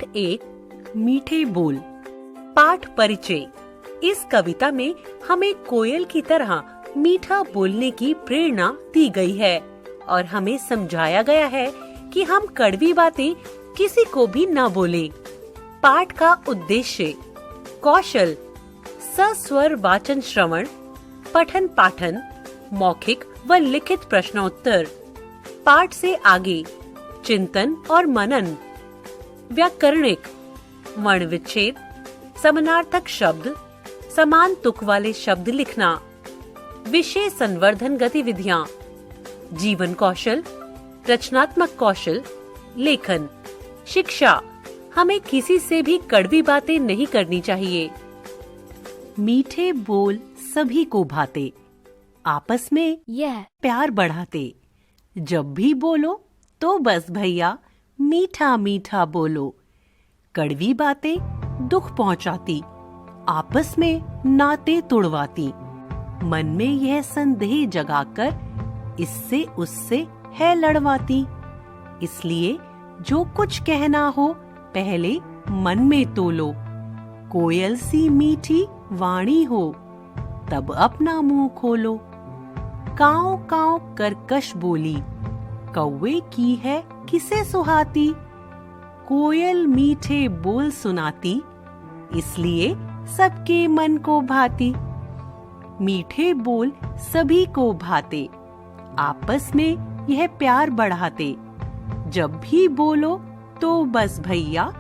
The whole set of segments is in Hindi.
एक्ट 1 मीठे बोल। पाठ परिचय। इस कविता में हमें कोयल की तरह मीठा बोलने की प्रेरणा दी गई है और हमें समझाया गया है कि हम कड़वी बातें किसी को भी न बोलें। पाठ का उद्देश्य कौशल सस्वर वाचन श्रवण, पठन पाठन, मौखिक व लिखित प्रश्नोत्तर। पाठ से आगे चिंतन और मनन, व्याकरणिक वर्ण विच्छेद, समानार्थक शब्द, समान तुक वाले शब्द लिखना, विषय संवर्धन गतिविधियाँ, जीवन कौशल, रचनात्मक कौशल, लेखन। शिक्षा, हमें किसी से भी कड़वी बातें नहीं करनी चाहिए। मीठे बोल सभी को भाते, आपस में प्यार बढ़ाते। जब भी बोलो तो बस भैया मीठा मीठा बोलो। कड़वी बातें दुख पहुंचाती, आपस में नाते तुड़वाती। मन में यह संदेह जगाकर इससे उससे है लड़वाती। इसलिए जो कुछ कहना हो पहले मन में तोलो। कोयल सी मीठी वाणी हो तब अपना मुंह खोलो। काऊ काऊ कर्कश बोली, कौवे की है किसे सुहाती। कोयल मीठे बोल सुनाती, इसलिए सबके मन को भाती। मीठे बोल सभी को भाते, आपस में यह प्यार बढ़ाते। जब भी बोलो तो बस भैया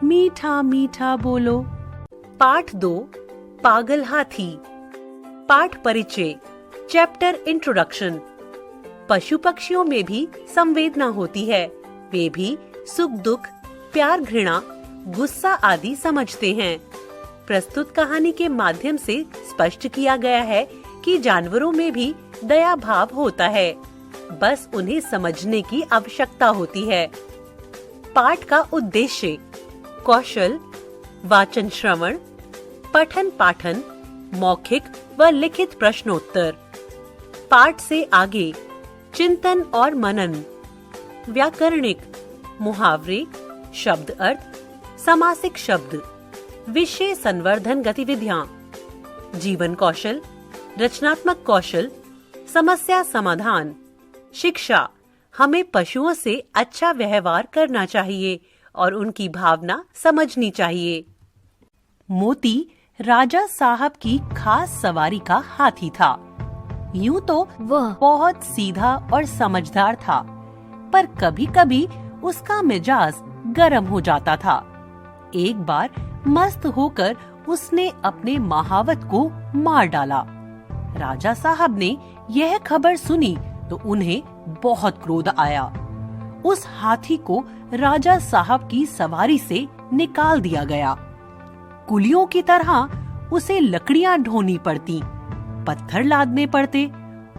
मीठा मीठा बोलो। पाठ 2 पागल हाथी। पाठ परिचय चैप्टर इंट्रोडक्शन। पशु पक्षियों में भी संवेदना होती है। वे भी सुख दुख, प्यार घृणा, गुस्सा आदि समझते हैं। प्रस्तुत कहानी के माध्यम से स्पष्ट किया गया है कि जानवरों में भी दया भाव होता है, बस उन्हें समझने की आवश्यकता होती है। पाठ का उद्देश्य कौशल वाचन श्रवण, पठन पाठन, मौखिक व लिखित प्रश्नोत्तर। पाठ से आगे चिंतन और मनन, व्याकरणिक मुहावरे, शब्द अर्थ, समासिक शब्द, विषय संवर्धन गतिविधियाँ, जीवन कौशल, रचनात्मक कौशल, समस्या समाधान। शिक्षा, हमें पशुओं से अच्छा व्यवहार करना चाहिए और उनकी भावना समझनी चाहिए। मोती राजा साहब की खास सवारी का हाथी था। यूं तो वह बहुत सीधा और समझदार था, पर कभी-कभी उसका मिजाज गर्म हो जाता था। एक बार मस्त होकर उसने अपने महावत को मार डाला। राजा साहब ने यह खबर सुनी तो उन्हें बहुत क्रोध आया। उस हाथी को राजा साहब की सवारी से निकाल दिया गया। कुलियों की तरह उसे लकड़ियां ढोनी पड़ती, पत्थर लादने पड़ते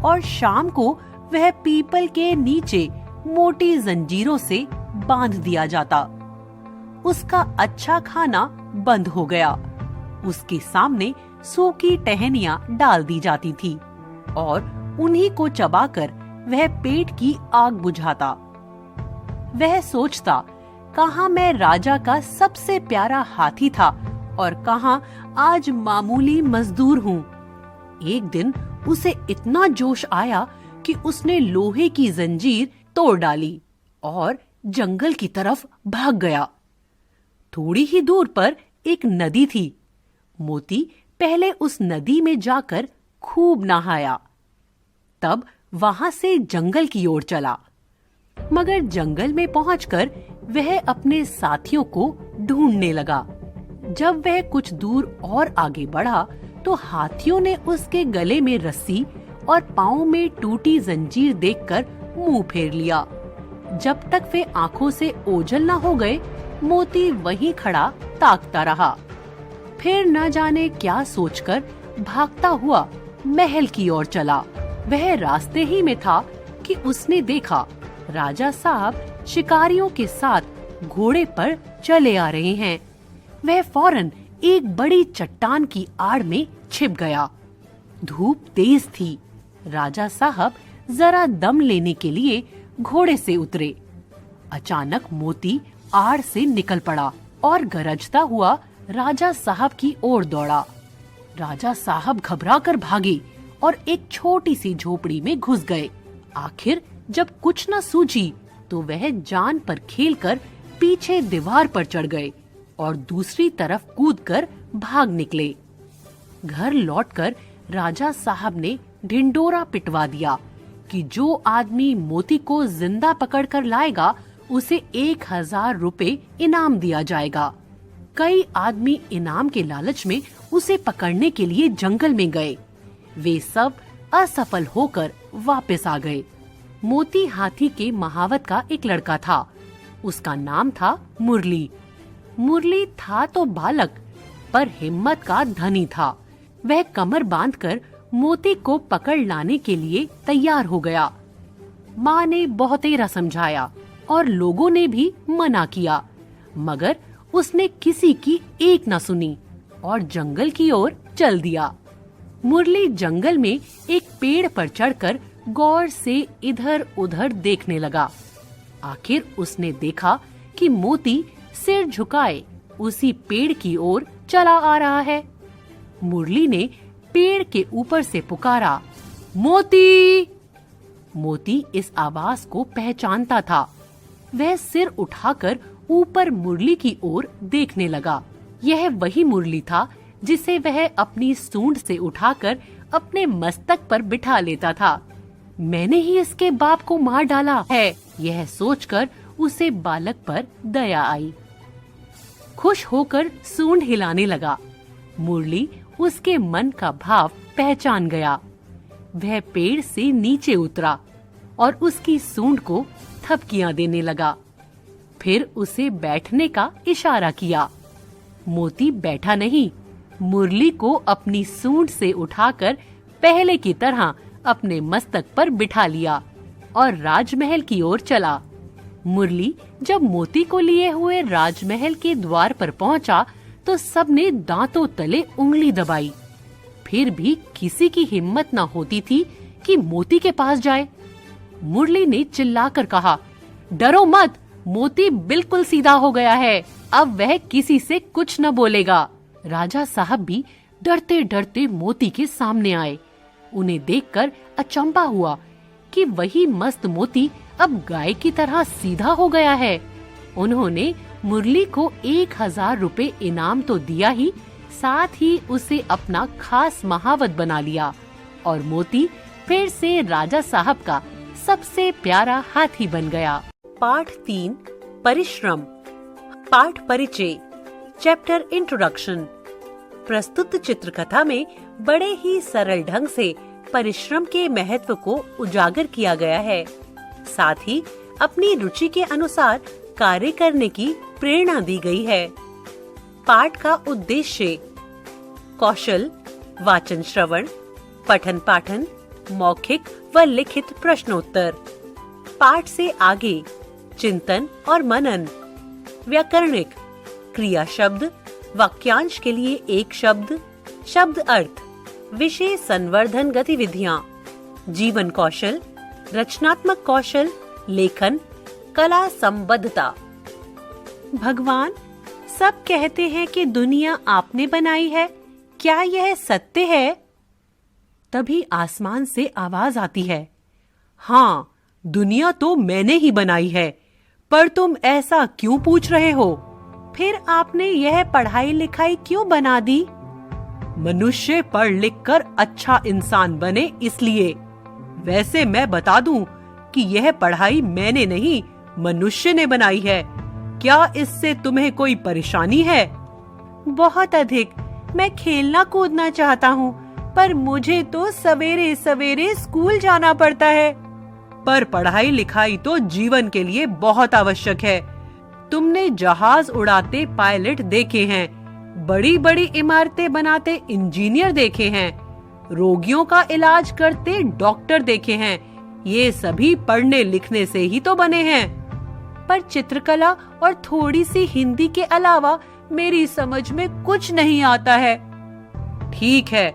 और शाम को वह पीपल के नीचे मोटी जंजीरों से बांध दिया जाता। उसका अच्छा खाना बंद हो गया। उसके सामने सूखी टहनियां डाल दी जाती थी और उन्हीं को चबाकर वह पेट की आग बुझाता। वह सोचता, कहाँ मैं राजा का सबसे प्यारा हाथी था और कहाँ आज मामूली मजदूर हूँ। एक दिन उसे इतना जोश आया कि उसने लोहे की जंजीर तोड़ डाली और जंगल की तरफ भाग गया। थोड़ी ही दूर पर एक नदी थी। मोती पहले उस नदी में जाकर खूब नहाया, तब वहां से जंगल की ओर चला। मगर जंगल में पहुंचकर वह अपने साथियों को ढूंढने लगा। जब वह कुछ दूर और आगे बढ़ा तो हाथियों ने उसके गले में रस्सी और पाँव में टूटी जंजीर देखकर मुंह फेर लिया। जब तक वे आंखों से ओझल न हो गए, मोती वहीं खड़ा ताकता रहा। फिर न जाने क्या सोचकर भागता हुआ महल की ओर चला। वह रास्ते ही में था कि उसने देखा राजा साहब शिकारियों के साथ घोड़े पर चले आ रहे हैं। वह फौरन एक बड़ी चट्टान की आड़ में छिप गया। धूप तेज थी। राजा साहब जरा दम लेने के लिए घोड़े से उतरे। अचानक मोती आड़ से निकल पड़ा और गरजता हुआ राजा साहब की ओर दौड़ा। राजा साहब घबराकर भागे और एक छोटी सी झोपड़ी में घुस गए। आखिर जब कुछ न सूझी तो वह जान पर खेलकर पीछे दीवार पर चढ़ गए और दूसरी तरफ कूदकर भाग निकले। घर लौटकर राजा साहब ने ढिंडोरा पिटवा दिया कि जो आदमी मोती को जिंदा पकड़कर लाएगा उसे 1000 रुपए इनाम दिया जाएगा। कई आदमी इनाम के लालच में उसे पकड़ने के लिए जंगल में गए। वे सब असफल होकर वापस आ गए। मोती हाथी के महावत का एक लड़का था। उसका नाम था मुरली। मुरली था तो बालक, पर हिम्मत का धनी था। वह कमर बांधकर मोती को पकड़ लाने के लिए तैयार हो गया। माँ ने बहुतेरा समझाया और लोगों ने भी मना किया, मगर उसने किसी की एक न सुनी और जंगल की ओर चल दिया। मुरली जंगल में एक पेड़ पर चढ़कर गौर से इधर उधर देखने लगा। आखिर उसने देखा कि मोती सिर झुकाए उसी पेड़ की ओर चला आ रहा है। मुरली ने पेड़ के ऊपर से पुकारा, मोती! मोती इस आवाज को पहचानता था। वह सिर उठाकर ऊपर मुरली की ओर देखने लगा। यह वही मुरली था जिसे वह अपनी सूंड से उठाकर अपने मस्तक पर बिठा लेता था। मैंने ही इसके बाप को मार डाला है, यह सोचकर उसे बालक पर दया आई। खुश होकर सूंड हिलाने लगा। मुरली उसके मन का भाव पहचान गया। वह पेड़ से नीचे उतरा और उसकी सूंड को थपकियां देने लगा। फिर उसे बैठने का इशारा किया। मोती बैठा नहीं, मुरली को अपनी सूंड से उठाकर पहले की तरह अपने मस्तक पर बिठा लिया और राजमहल की ओर चला। मुरली जब मोती को लिए हुए राजमहल के द्वार पर पहुंचा तो सबने दांतों तले उंगली दबाई। फिर भी किसी की हिम्मत न होती थी कि मोती के पास जाए। मुरली ने चिल्लाकर कहा, डरो मत, मोती बिल्कुल सीधा हो गया है, अब वह किसी से कुछ न बोलेगा। राजा साहब भी डरते डरते मोती के सामने आए। उन्हें देखकर अचंभा हुआ कि वही मस्त मोती अब गाय की तरह सीधा हो गया है। उन्होंने मुरली को 1000 रुपए इनाम तो दिया ही, साथ ही उसे अपना खास महावत बना लिया और मोती फिर से राजा साहब का सबसे प्यारा हाथी बन गया। पाठ 3 परिश्रम। पाठ परिचय चैप्टर इंट्रोडक्शन। प्रस्तुत चित्रकथा में बड़े ही सरल ढंग से परिश्रम के महत्व को उजागर किया गया है। साथ ही अपनी रुचि के अनुसार कार्य करने की प्रेरणा दी गई है। पाठ का उद्देश्य कौशल, वाचन श्रवण, पठन पाठन, मौखिक व लिखित प्रश्नोत्तर। पाठ से आगे चिंतन और मनन, व्याकरणिक, क्रिया शब्द, वाक्यांश के लिए एक शब्द, शब्द अर्थ, विषय संवर्धन गतिविधियाँ, जीवन कौशल, रचनात्मक कौशल, लेखन, कला संबद्धता। भगवान, सब कहते हैं कि दुनिया आपने बनाई है, क्या यह सत्य है? तभी आसमान से आवाज आती है, हाँ, दुनिया तो मैंने ही बनाई है, पर तुम ऐसा क्यों पूछ रहे हो? फिर आपने यह पढ़ाई लिखाई क्यों बना दी? मनुष्य पढ़ लिख कर अच्छा इंसान बने इसलिए। वैसे मैं बता दूं कि यह पढ़ाई मैंने नहीं, मनुष्य ने बनाई है। क्या इससे तुम्हें कोई परेशानी है? बहुत अधिक। मैं खेलना कूदना चाहता हूँ, पर मुझे तो सवेरे सवेरे स्कूल जाना पड़ता है। पर पढ़ाई लिखाई तो जीवन के लिए बहुत आवश्यक है। तुमने जहाज उड़ाते पायलट देखे हैं, बड़ी बड़ी इमारतें बनाते इंजीनियर देखे हैं, रोगियों का इलाज करते डॉक्टर देखे हैं। ये सभी पढ़ने लिखने से ही तो बने हैं। पर चित्रकला और थोड़ी सी हिंदी के अलावा मेरी समझ में कुछ नहीं आता है। ठीक है,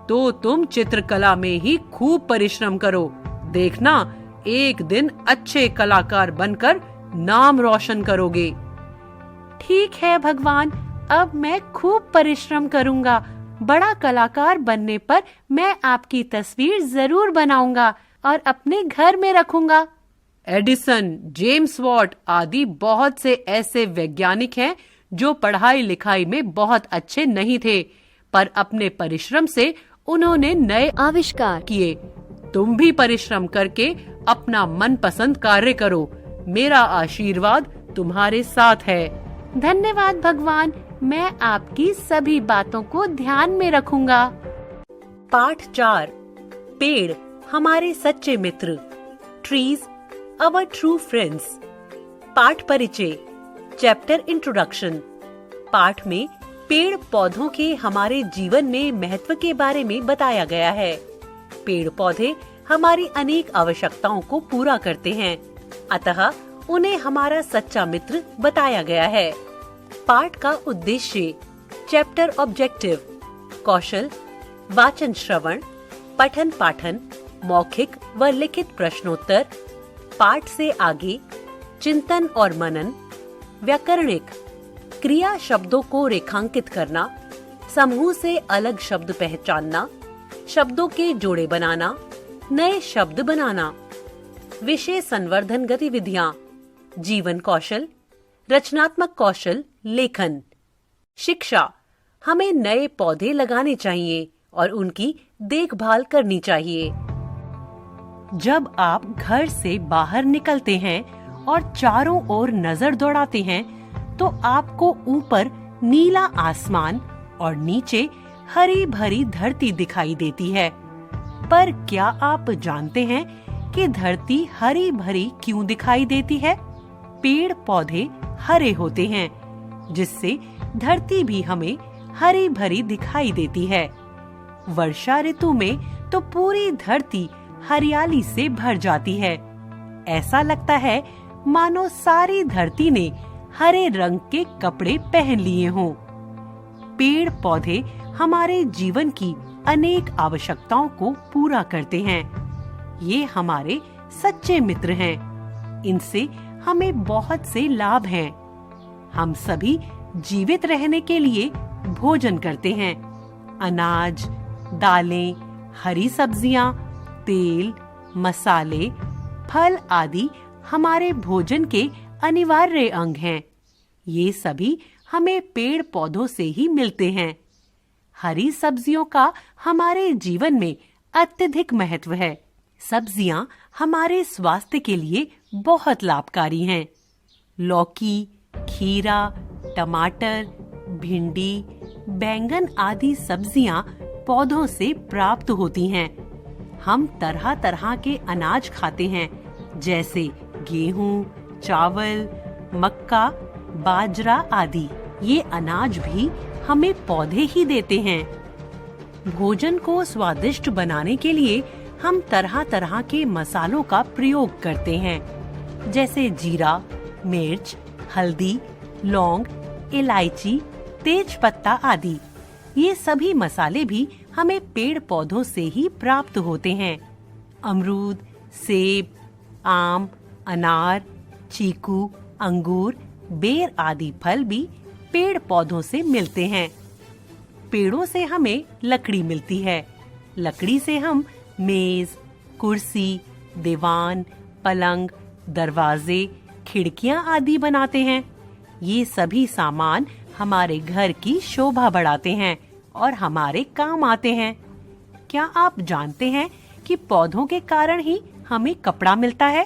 तो तुम चित्रकला में ही खूब परिश्रम करो। देखना, एक दिन अच्छे कलाकार बनकर नाम रोशन करोगे। ठीक है भगवान, अब मैं खूब परिश्रम करूंगा। बड़ा कलाकार बनने पर मैं आपकी तस्वीर जरूर बनाऊंगा और अपने घर में रखूंगा। एडिसन, जेम्स वॉट आदि बहुत से ऐसे वैज्ञानिक हैं जो पढ़ाई लिखाई में बहुत अच्छे नहीं थे, पर अपने परिश्रम से उन्होंने नए आविष्कार किए। तुम भी परिश्रम करके अपना मनपसंद कार्य करो। मेरा आशीर्वाद तुम्हारे साथ है। धन्यवाद भगवान, मैं आपकी सभी बातों को ध्यान में रखूंगा। पाठ 4, पेड़ हमारे सच्चे मित्र। Trees our true friends. पाठ परिचय, चैप्टर इंट्रोडक्शन। पाठ में पेड़ पौधों के हमारे जीवन में महत्व के बारे में बताया गया है। पेड़ पौधे हमारी अनेक आवश्यकताओं को पूरा करते हैं, अतः उन्हें हमारा सच्चा मित्र बताया गया है। पाठ का उद्देश्य, चैप्टर ऑब्जेक्टिव, कौशल, वाचन श्रवण, पठन पाठन, मौखिक व लिखित प्रश्नोत्तर, पाठ से आगे, चिंतन और मनन, व्याकरणिक, क्रिया शब्दों को रेखांकित करना, समूह से अलग शब्द पहचानना, शब्दों के जोड़े बनाना, नए शब्द बनाना, विषय संवर्धन गतिविधियाँ, जीवन कौशल, रचनात्मक कौशल, लेखन। शिक्षा, हमें नए पौधे लगाने चाहिए और उनकी देखभाल करनी चाहिए। जब आप घर से बाहर निकलते हैं और चारों ओर नजर दौड़ाते हैं, तो आपको ऊपर नीला आसमान और नीचे हरी भरी धरती दिखाई देती है। पर क्या आप जानते हैं कि धरती हरी भरी क्यों दिखाई देती है? पेड़ पौधे हरे होते हैं, जिससे धरती भी हमें हरी भरी दिखाई देती है। वर्षा ऋतु में तो पूरी धरती हरियाली से भर जाती है। ऐसा लगता है मानो सारी धरती ने हरे रंग के कपड़े पहन लिए हों। पेड़ पौधे हमारे जीवन की अनेक आवश्यकताओं को पूरा करते हैं। ये हमारे सच्चे मित्र हैं। इनसे हमें बहुत से लाभ हैं। हम सभी जीवित रहने के लिए भोजन करते हैं। अनाज, दालें, हरी सब्जियां, तेल, मसाले, फल आदि हमारे भोजन के अनिवार्य अंग हैं। ये सभी हमें पेड़ पौधों से ही मिलते हैं। हरी सब्जियों का हमारे जीवन में अत्यधिक महत्व है। सब्जियां हमारे स्वास्थ्य के लिए बहुत लाभकारी हैं। लौकी, खीरा, टमाटर, भिंडी, बैंगन आदि सब्जियां पौधों से प्राप्त होती हैं। हम तरह तरह के अनाज खाते हैं, जैसे गेहूं, चावल, मक्का, बाजरा आदि। ये अनाज भी हमें पौधे ही देते हैं। भोजन को स्वादिष्ट बनाने के लिए हम तरह तरह के मसालों का प्रयोग करते हैं, जैसे जीरा, मिर्च, हल्दी, लौंग, इलायची, तेज पत्ता आदि। ये सभी मसाले भी हमें पेड़ पौधों से ही प्राप्त होते हैं। अमरूद, सेब, आम, अनार, चीकू, अंगूर, बेर आदि फल भी पेड़ पौधों से मिलते हैं। पेड़ों से हमें लकड़ी मिलती है। लकड़ी से हम मेज, कुर्सी, दीवान, पलंग, दरवाजे, खिड़कियां आदि बनाते हैं। ये सभी सामान हमारे घर की शोभा बढ़ाते हैं और हमारे काम आते हैं। क्या आप जानते हैं कि पौधों के कारण ही हमें कपड़ा मिलता है?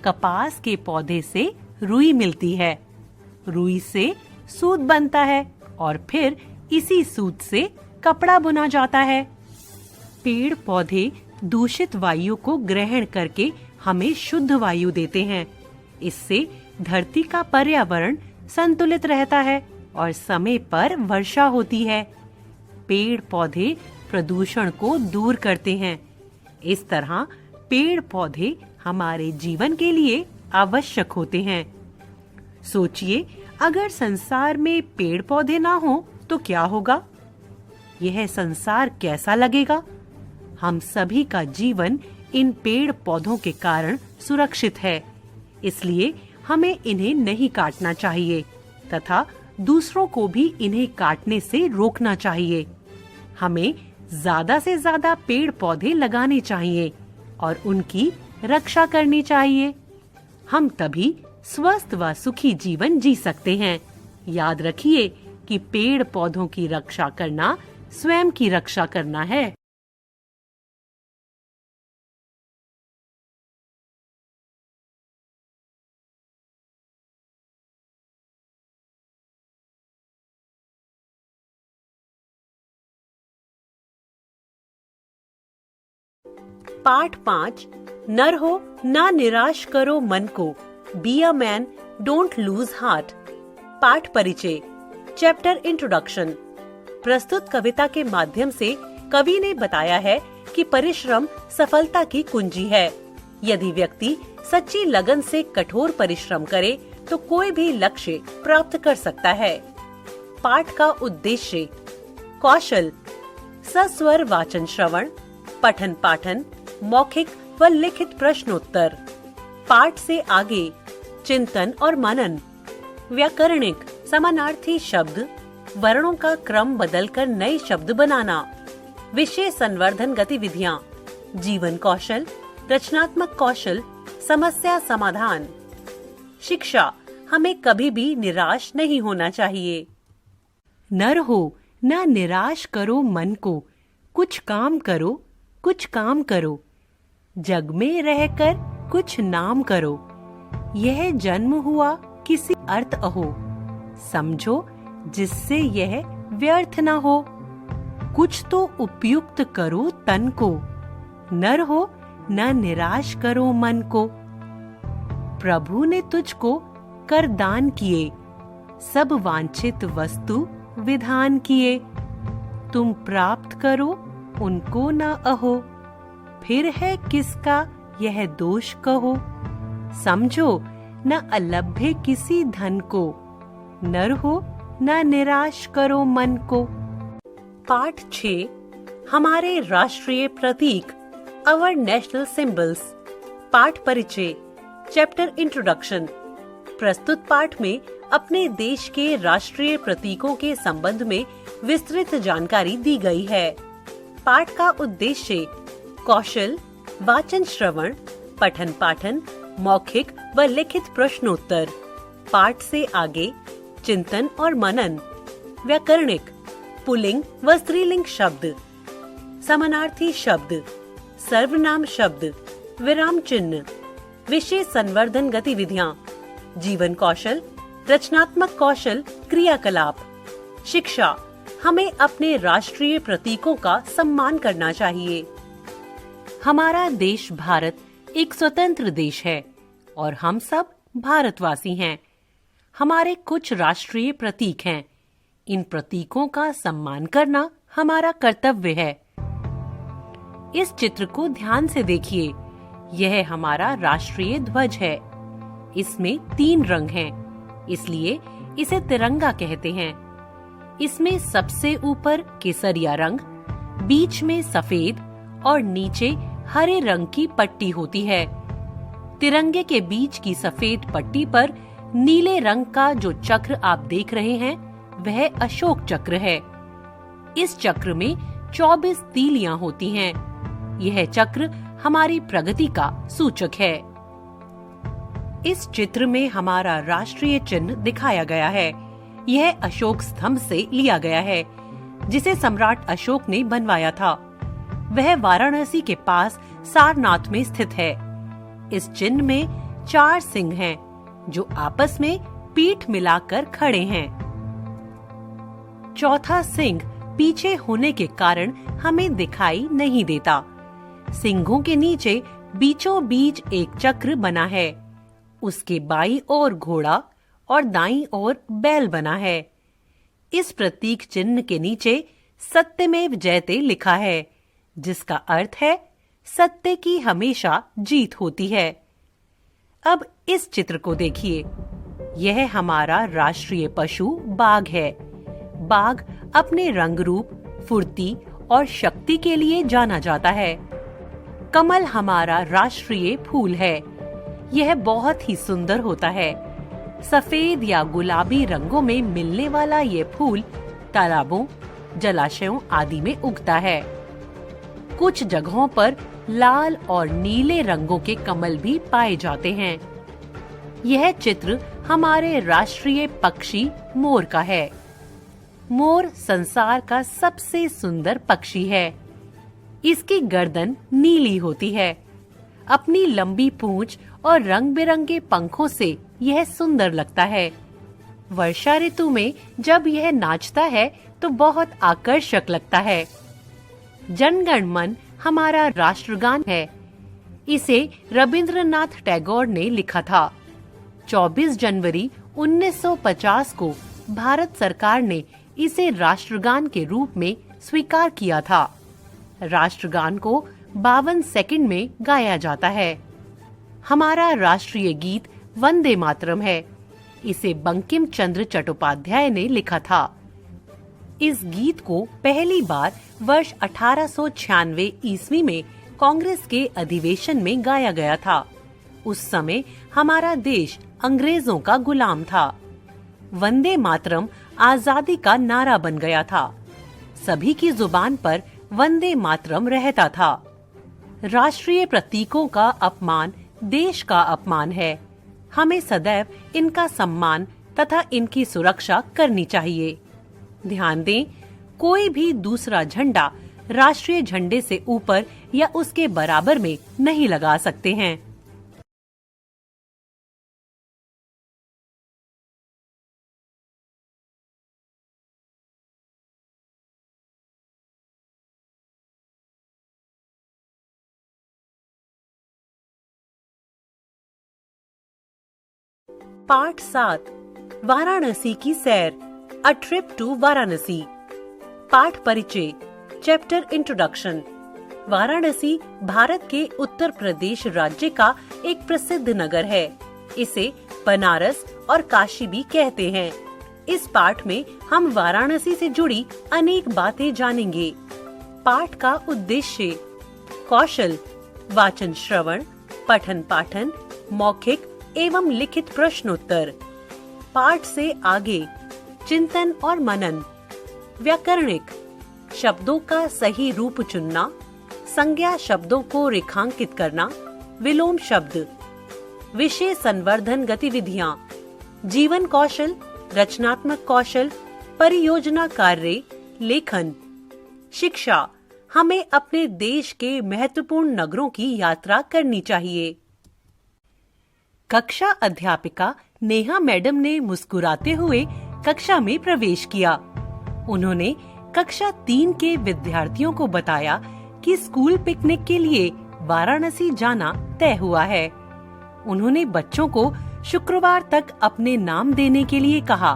कपास के पौधे से रुई मिलती है। रुई से सूत बनता है और फिर इसी सूत से कपड़ा बुना जाता है। पेड़ पौधे दूषित वायु को ग्रहण करके हमें शुद्ध वायु देते हैं। इससे धरती का पर्यावरण संतुलित रहता है और समय पर वर्षा होती है। पेड़ पौधे प्रदूषण को दूर करते हैं। इस तरह पेड़ पौधे हमारे जीवन के लिए आवश्यक होते हैं। सोचिए, अगर संसार में पेड़ पौधे ना हो तो क्या होगा? यह संसार कैसा लगेगा? हम सभी का जीवन इन पेड़ पौधों के कारण सुरक्षित है, इसलिए हमें इन्हें नहीं काटना चाहिए। तथा दूसरों को भी इन्हें काटने से रोकना चाहिए। हमें ज्यादा से ज्यादा पेड़ पौधे लगाने चाहिए और उनकी रक्षा करनी चाहिए। हम तभी स्वस्थ व सुखी जीवन जी सकते हैं। याद रखिए कि पेड़ पौधों की रक्षा करना स्वयं की रक्षा करना है। पाठ 5 नर हो ना निराश करो मन को, be a man don't lose heart. पाठ परिचय चैप्टर इंट्रोडक्शन। प्रस्तुत कविता के माध्यम से कवि ने बताया है कि परिश्रम सफलता की कुंजी है। यदि व्यक्ति सच्ची लगन से कठोर परिश्रम करे तो कोई भी लक्ष्य प्राप्त कर सकता है। पाठ का उद्देश्य कौशल सस्वर वाचन श्रवण, पठन पाठन, मौखिक व लिखित प्रश्नोत्तर। पाठ से आगे चिंतन और मनन, व्याकरणिक समानार्थी शब्द, वर्णों का क्रम बदलकर नए शब्द बनाना, विषय संवर्धन गतिविधियाँ, जीवन कौशल, रचनात्मक कौशल, समस्या समाधान। शिक्षा हमें कभी भी निराश नहीं होना चाहिए। नर हो ना निराश करो मन को, कुछ काम करो, कुछ काम करो, जग में रहकर कुछ नाम करो। यह जन्म हुआ किसी अर्थ अहो, समझो जिससे यह व्यर्थ न हो। कुछ तो उपयुक्त करो तन को, नर हो न निराश करो मन को। प्रभु ने तुझको कर दान किए, सब वांछित वस्तु विधान किए। तुम प्राप्त करो उनको न अहो, फिर है किसका यह दोष कहो। समझो न अलभ्य किसी धन को, नर हो न निराश करो मन को। पाठ 6 हमारे राष्ट्रीय प्रतीक, अवर नेशनल सिंबल्स। पाठ परिचय चैप्टर इंट्रोडक्शन। प्रस्तुत पाठ में अपने देश के राष्ट्रीय प्रतीकों के संबंध में विस्तृत जानकारी दी गई है। पाठ का उद्देश्य कौशल, वाचन श्रवण, पठन पाठन, मौखिक व लिखित प्रश्नोत्तर। पाठ से आगे चिंतन और मनन, व्याकरणिक पुल्लिंग व स्त्रीलिंग शब्द, समानार्थी शब्द, सर्वनाम शब्द, विराम चिन्ह, विषय संवर्धन गतिविधियाँ, जीवन कौशल, रचनात्मक कौशल, क्रियाकलाप। शिक्षा हमें अपने राष्ट्रीय प्रतीकों का सम्मान करना चाहिए। हमारा देश भारत एक स्वतंत्र देश है और हम सब भारतवासी हैं। हमारे कुछ राष्ट्रीय प्रतीक हैं। इन प्रतीकों का सम्मान करना हमारा कर्तव्य है। इस चित्र को ध्यान से देखिए। यह हमारा राष्ट्रीय ध्वज है। इसमें 3 रंग हैं, इसलिए इसे तिरंगा कहते हैं। इसमें सबसे ऊपर केसरिया रंग, बीच में सफेद और नीचे हरे रंग की पट्टी होती है। तिरंगे के बीच की सफेद पट्टी पर नीले रंग का जो चक्र आप देख रहे हैं वह अशोक चक्र है। इस चक्र में 24 तीलियां होती हैं। यह चक्र हमारी प्रगति का सूचक है। इस चित्र में हमारा राष्ट्रीय चिन्ह दिखाया गया है। यह अशोक स्तंभ से लिया गया है, जिसे सम्राट अशोक ने बनवाया था। वह वाराणसी के पास सारनाथ में स्थित है। इस चिन्ह में 4 सिंह हैं, जो आपस में पीठ मिलाकर खड़े हैं। चौथा सिंह पीछे होने के कारण हमें दिखाई नहीं देता। सिंहों के नीचे बीचों बीच एक चक्र बना है। उसके बाईं ओर घोड़ा और दाईं ओर बैल बना है। इस प्रतीक चिन्ह के नीचे सत्यमेव जयते लिखा है, जिसका अर्थ है सत्य की हमेशा जीत होती है। अब इस चित्र को देखिए। यह हमारा राष्ट्रीय पशु बाघ है। बाघ अपने रंग रूप, फुर्ती और शक्ति के लिए जाना जाता है। कमल हमारा राष्ट्रीय फूल है। यह बहुत ही सुंदर होता है। सफेद या गुलाबी रंगों में मिलने वाला ये फूल तालाबों, जलाशयों आदि में उगता है। कुछ जगहों पर लाल और नीले रंगों के कमल भी पाए जाते हैं। यह चित्र हमारे राष्ट्रीय पक्षी मोर का है। मोर संसार का सबसे सुंदर पक्षी है। इसकी गर्दन नीली होती है। अपनी लंबी पूंछ और रंग बिरंगे पंखों से यह सुंदर लगता है। वर्षा ऋतु में जब यह नाचता है तो बहुत आकर्षक लगता है। जन गण मन हमारा राष्ट्रगान है। इसे रविंद्रनाथ टैगोर ने लिखा था। 24 जनवरी 1950 को भारत सरकार ने इसे राष्ट्रगान के रूप में स्वीकार किया था। राष्ट्रगान को 52 सेकंड में गाया जाता है। हमारा राष्ट्रीय गीत वंदे मातरम है। इसे बंकिम चंद्र चट्टोपाध्याय ने लिखा था। इस गीत को पहली बार वर्ष 1896 ईस्वी में कांग्रेस के अधिवेशन में गाया गया था। उस समय हमारा देश अंग्रेजों का गुलाम था। वंदे मातरम आजादी का नारा बन गया था। सभी की जुबान पर वंदे मातरम रहता था। राष्ट्रीय प्रतीकों का अपमान देश का अपमान है। हमें सदैव इनका सम्मान तथा इनकी सुरक्षा करनी चाहिए। ध्यान दें, कोई भी दूसरा झंडा राष्ट्रीय झंडे से ऊपर या उसके बराबर में नहीं लगा सकते हैं। पाठ 7 वाराणसी की सैर, अ ट्रिप टू वाराणसी। पाठ परिचय, चैप्टर इंट्रोडक्शन। वाराणसी भारत के उत्तर प्रदेश राज्य का एक प्रसिद्ध नगर है। इसे बनारस और काशी भी कहते हैं। इस पाठ में हम वाराणसी से जुड़ी अनेक बातें जानेंगे। पाठ का उद्देश्य, कौशल, वाचन श्रवण, पठन पाठन, मौखिक एवं लिखित प्रश्नोत्तर। पाठ से आगे चिंतन और मनन, व्याकरणिक, शब्दों का सही रूप चुनना, संज्ञा शब्दों को रेखांकित करना, विलोम शब्द, विषय संवर्धन गतिविधियाँ, जीवन कौशल, रचनात्मक कौशल, परियोजना कार्य, लेखन। शिक्षा, हमें अपने देश के महत्वपूर्ण नगरों की यात्रा करनी चाहिए। कक्षा अध्यापिका नेहा मैडम ने मुस्कुराते हुए कक्षा में प्रवेश किया। उन्होंने कक्षा 3 के विद्यार्थियों को बताया कि स्कूल पिकनिक के लिए वाराणसी जाना तय हुआ है। उन्होंने बच्चों को शुक्रवार तक अपने नाम देने के लिए कहा,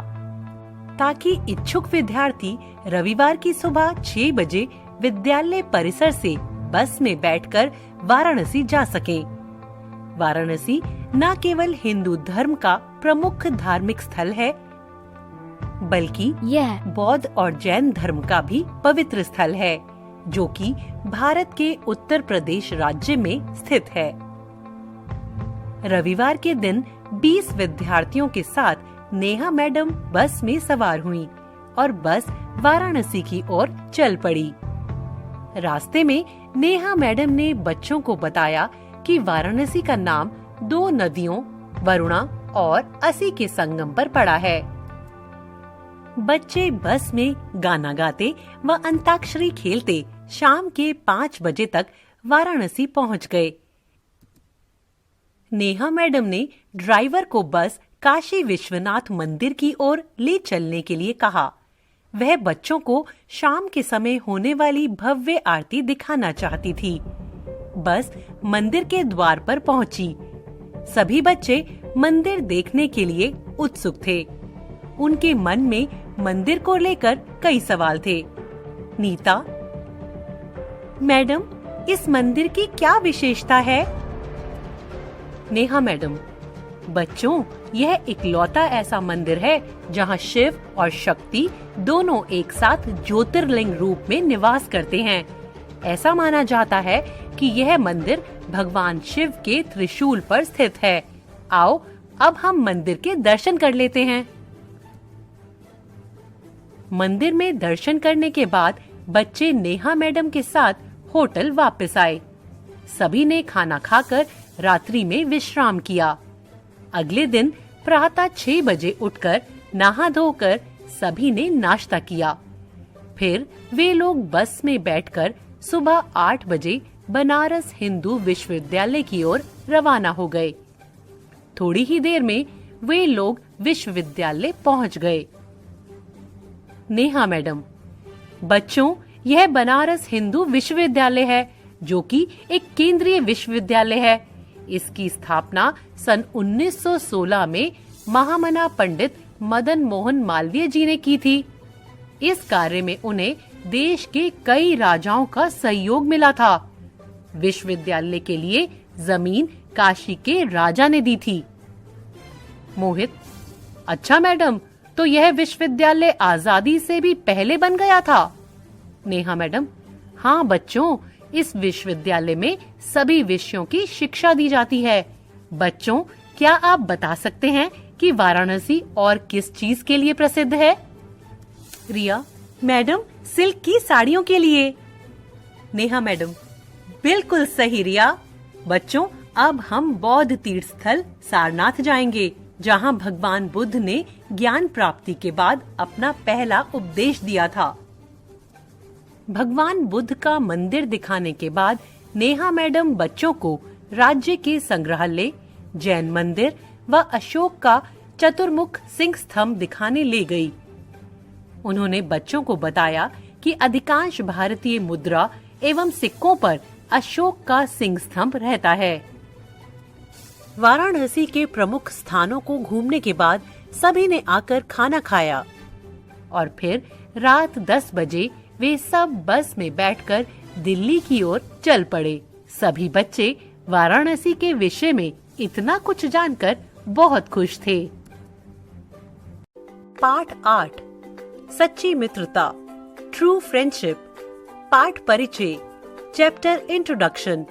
ताकि इच्छुक विद्यार्थी रविवार की सुबह 6 बजे विद्यालय परिसर से बस में बैठकर वाराणसी जा सकें। वाराणसी न केवल हिंदू धर्म का प्रमुख धार्मिक स्थल है, बल्कि यह बौद्ध और जैन धर्म का भी पवित्र स्थल है, जो कि भारत के उत्तर प्रदेश राज्य में स्थित है। रविवार के दिन 20 विद्यार्थियों के साथ नेहा मैडम बस में सवार हुईं और बस वाराणसी की ओर चल पड़ी। रास्ते में नेहा मैडम ने बच्चों को बताया कि वाराणसी का नाम 2 नदियों वरुणा और असी के संगम पर पड़ा है। बच्चे बस में गाना गाते व अंताक्षरी खेलते शाम के 5 बजे तक वाराणसी पहुंच गए। नेहा मैडम ने ड्राइवर को बस काशी विश्वनाथ मंदिर की ओर ले चलने के लिए कहा। वह बच्चों को शाम के समय होने वाली भव्य आरती दिखाना चाहती थी। बस मंदिर के द्वार पर पहुंची। सभी बच्चे मंदिर देखने के लिए उत्सुक थे। उनके मन में मंदिर को लेकर कई सवाल थे। नीता, मैडम, इस मंदिर की क्या विशेषता है? नेहा मैडम, बच्चों, यह इकलौता ऐसा मंदिर है जहां शिव और शक्ति दोनों एक साथ ज्योतिर्लिंग रूप में निवास करते हैं। ऐसा माना जाता है कि यह मंदिर भगवान शिव के त्रिशूल पर स्थित है। आओ अब हम मंदिर के दर्शन कर लेते हैं। मंदिर में दर्शन करने के बाद बच्चे नेहा मैडम के साथ होटल वापस आए। सभी ने खाना खाकर रात्रि में विश्राम किया। अगले दिन प्रातः 6 बजे उठकर नहा धोकर सभी ने नाश्ता किया। फिर वे लोग बस में बैठकर सुबह 8 बजे बनारस हिंदू विश्वविद्यालय की ओर रवाना हो गए। थोड़ी ही देर में वे लोग विश्वविद्यालय पहुंच गए। नेहा मैडम: बच्चों, यह बनारस हिंदू विश्वविद्यालय है, जो कि एक केंद्रीय विश्वविद्यालय है। इसकी स्थापना सन 1916 में महामना पंडित मदन मोहन मालवीय जी ने की थी। इस कार्य में उन्हें देश के कई राजाओं का सहयोग मिला था। विश्वविद्यालय के लिए जमीन काशी के राजा ने दी थी। मोहित: अच्छा मैडम, तो यह विश्वविद्यालय आजादी से भी पहले बन गया था? नेहा मैडम: हाँ बच्चों, इस विश्वविद्यालय में सभी विषयों की शिक्षा दी जाती है। बच्चों, क्या आप बता सकते हैं कि वाराणसी और किस चीज के लिए प्रसिद्ध है? रिया: मैडम, सिल्क की साड़ियों के लिए। नेहा मैडम: बिल्कुल सही रिया। बच्चों, अब हम बौद्ध तीर्थ स्थल सारनाथ जाएंगे, जहां भगवान बुद्ध ने ज्ञान प्राप्ति के बाद अपना पहला उपदेश दिया था। भगवान बुद्ध का मंदिर दिखाने के बाद नेहा मैडम बच्चों को राज्य के संग्रहालय, जैन मंदिर व अशोक का चतुर्मुख सिंह स्तंभ दिखाने ले गई। उन्होंने बच्चों को बताया कि अधिकांश भारतीय मुद्रा एवं सिक्कों पर अशोक का सिंह स्तंभ रहता है। वाराणसी के प्रमुख स्थानों को घूमने के बाद सभी ने आकर खाना खाया और फिर रात 10 बजे वे सब बस में बैठकर दिल्ली की ओर चल पड़े। सभी बच्चे वाराणसी के विषय में इतना कुछ जानकर बहुत खुश थे। पाठ 8 सच्ची मित्रता, ट्रू फ्रेंडशिप। पाठ परिचय, चैप्टर इंट्रोडक्शन।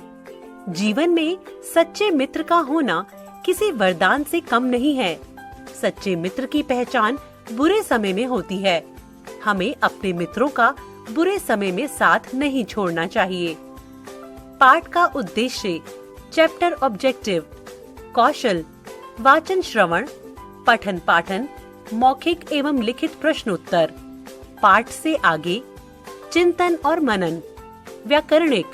जीवन में सच्चे मित्र का होना किसी वरदान से कम नहीं है। सच्चे मित्र की पहचान बुरे समय में होती है। हमें अपने मित्रों का बुरे समय में साथ नहीं छोड़ना चाहिए। पाठ का उद्देश्य, चैप्टर ऑब्जेक्टिव, कौशल, वाचन श्रवण, पठन पाठन, मौखिक एवं लिखित प्रश्नोत्तर। पाठ से आगे चिंतन और मनन, व्याकरणिक,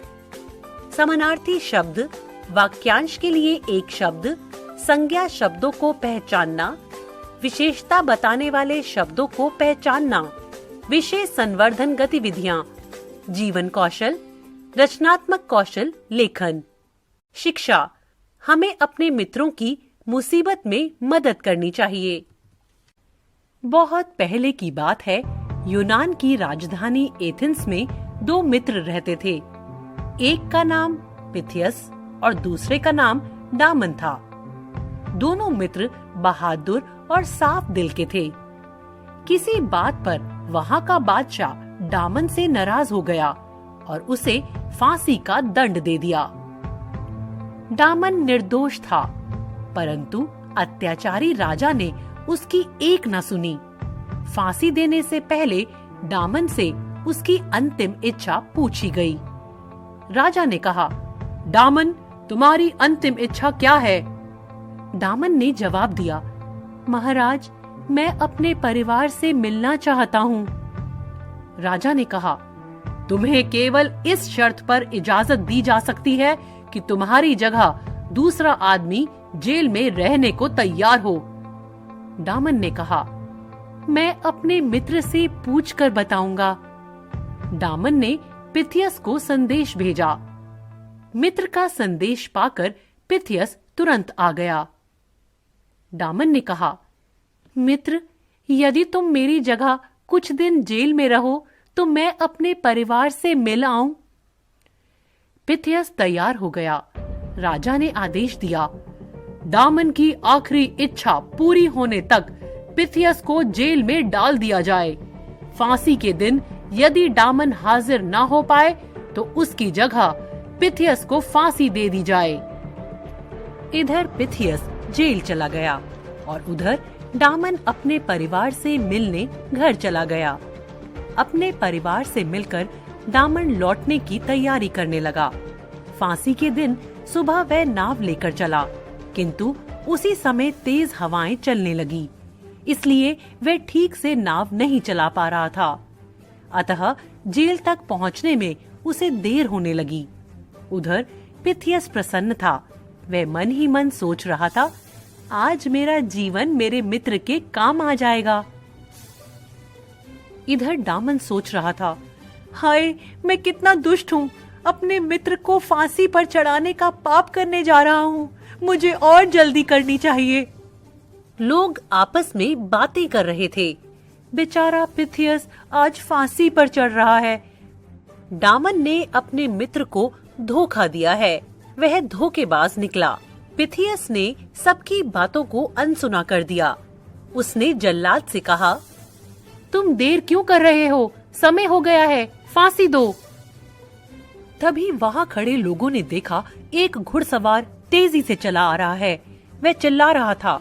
समानार्थी शब्द, वाक्यांश के लिए एक शब्द, संज्ञा शब्दों को पहचानना, विशेषता बताने वाले शब्दों को पहचानना, विषय संवर्धन गतिविधियां, जीवन कौशल, रचनात्मक कौशल, लेखन। शिक्षा, हमें अपने मित्रों की मुसीबत में मदद करनी चाहिए। बहुत पहले की बात है, यूनान की राजधानी एथेंस में 2 मित्र रहते थे। एक का नाम पिथियस और दूसरे का नाम डामन था। दोनों मित्र बहादुर और साफ दिल के थे। किसी बात पर वहाँ का बादशाह डामन से नाराज हो गया और उसे फांसी का दंड दे दिया। डामन निर्दोष था, परंतु अत्याचारी राजा ने उसकी एक न सुनी। फांसी देने से पहले डामन से उसकी अंतिम इच्छा पूछी गई। राजा ने कहा, डामन, तुम्हारी अंतिम इच्छा क्या है? डामन ने जवाब दिया, महाराज, मैं अपने परिवार से मिलना चाहता हूँ। राजा ने कहा, तुम्हें केवल इस शर्त पर इजाजत दी जा सकती है कि तुम्हारी जगह दूसरा आदमी जेल में रहने को तैयार हो। डामन ने कहा, मैं अपने मित्र से पूछकर बताऊंगा। डामन ने पिथियस को संदेश भेजा। मित्र का संदेश पाकर पिथियस तुरंत आ गया। डामन ने कहा, मित्र, यदि तुम मेरी जगह कुछ दिन जेल में रहो तो मैं अपने परिवार से मिल आऊं। पिथियस तैयार हो गया। राजा ने आदेश दिया, डामन की आखिरी इच्छा पूरी होने तक पिथियस को जेल में डाल दिया जाए। फांसी के दिन यदि डामन हाजिर ना हो पाए तो उसकी जगह पिथियस को फांसी दे दी जाए। इधर पिथियस जेल चला गया और उधर डामन अपने परिवार से मिलने घर चला गया। अपने परिवार से मिलकर डामन लौटने की तैयारी करने लगा। फांसी के दिन सुबह वह नाव लेकर चला, किंतु उसी समय तेज हवाएं चलने लगी, इसलिए वह ठीक से नाव नहीं चला पा रहा था। अतः जेल तक पहुंचने में उसे देर होने लगी। उधर पिथियस प्रसन्न था। वह मन ही मन सोच रहा था, आज मेरा जीवन मेरे मित्र के काम आ जाएगा। इधर डामन सोच रहा था, हाय मैं कितना दुष्ट हूँ, अपने मित्र को फांसी पर चढ़ाने का पाप करने जा रहा हूँ, मुझे और जल्दी करनी चाहिए। लोग आपस में बातें कर रहे थे, बेचारा पिथियस आज फांसी पर चढ़ रहा है। डामन ने अपने मित्र को धोखा दिया है, वह धोखेबाज निकला। पिथियस ने सबकी बातों को अनसुना कर दिया। उसने जल्लाद से कहा, तुम देर क्यों कर रहे हो, समय हो गया है, फांसी दो। तभी वहां खड़े लोगों ने देखा एक घुड़सवार तेजी से चला आ रहा है। वह चिल्ला रहा था,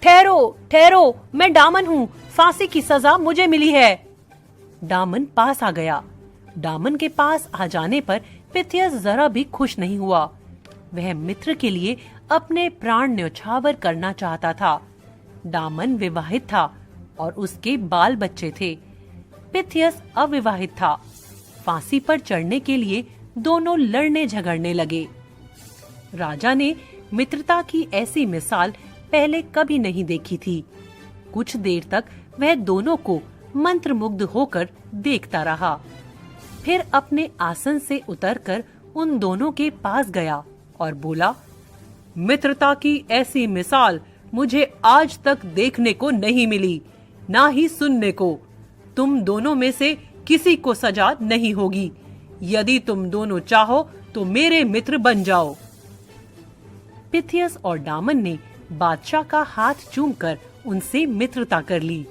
ठहरो ठहरो, मैं डामन हूँ, फांसी की सजा मुझे मिली है। डामन पास आ गया। डामन के पास आ जाने पर पिथियस जरा भी खुश नहीं हुआ। वह मित्र के लिए अपने प्राण न्यौछावर करना चाहता था। डामन विवाहित था और उसके बाल बच्चे थे। पिथियस अविवाहित था। फांसी पर चढ़ने के लिए दोनों लड़ने झगड़ने लगे। राजा ने मित्रता की ऐसी मिसाल पहले कभी नहीं देखी थी। कुछ देर तक वह दोनों को मंत्रमुग्ध होकर देखता रहा। फिर अपने आसन से उतरकर उन दोनों के पास गया और बोला, मित्रता की ऐसी मिसाल मुझे आज तक देखने को नहीं मिली, ना ही सुनने को। तुम दोनों में से किसी को सजा नहीं होगी। यदि तुम दोनों चाहो तो मेरे मित्र बन जाओ। पिथियस और डामन ने बादशाह का हाथ चूमकर उनसे मित्रता कर ली।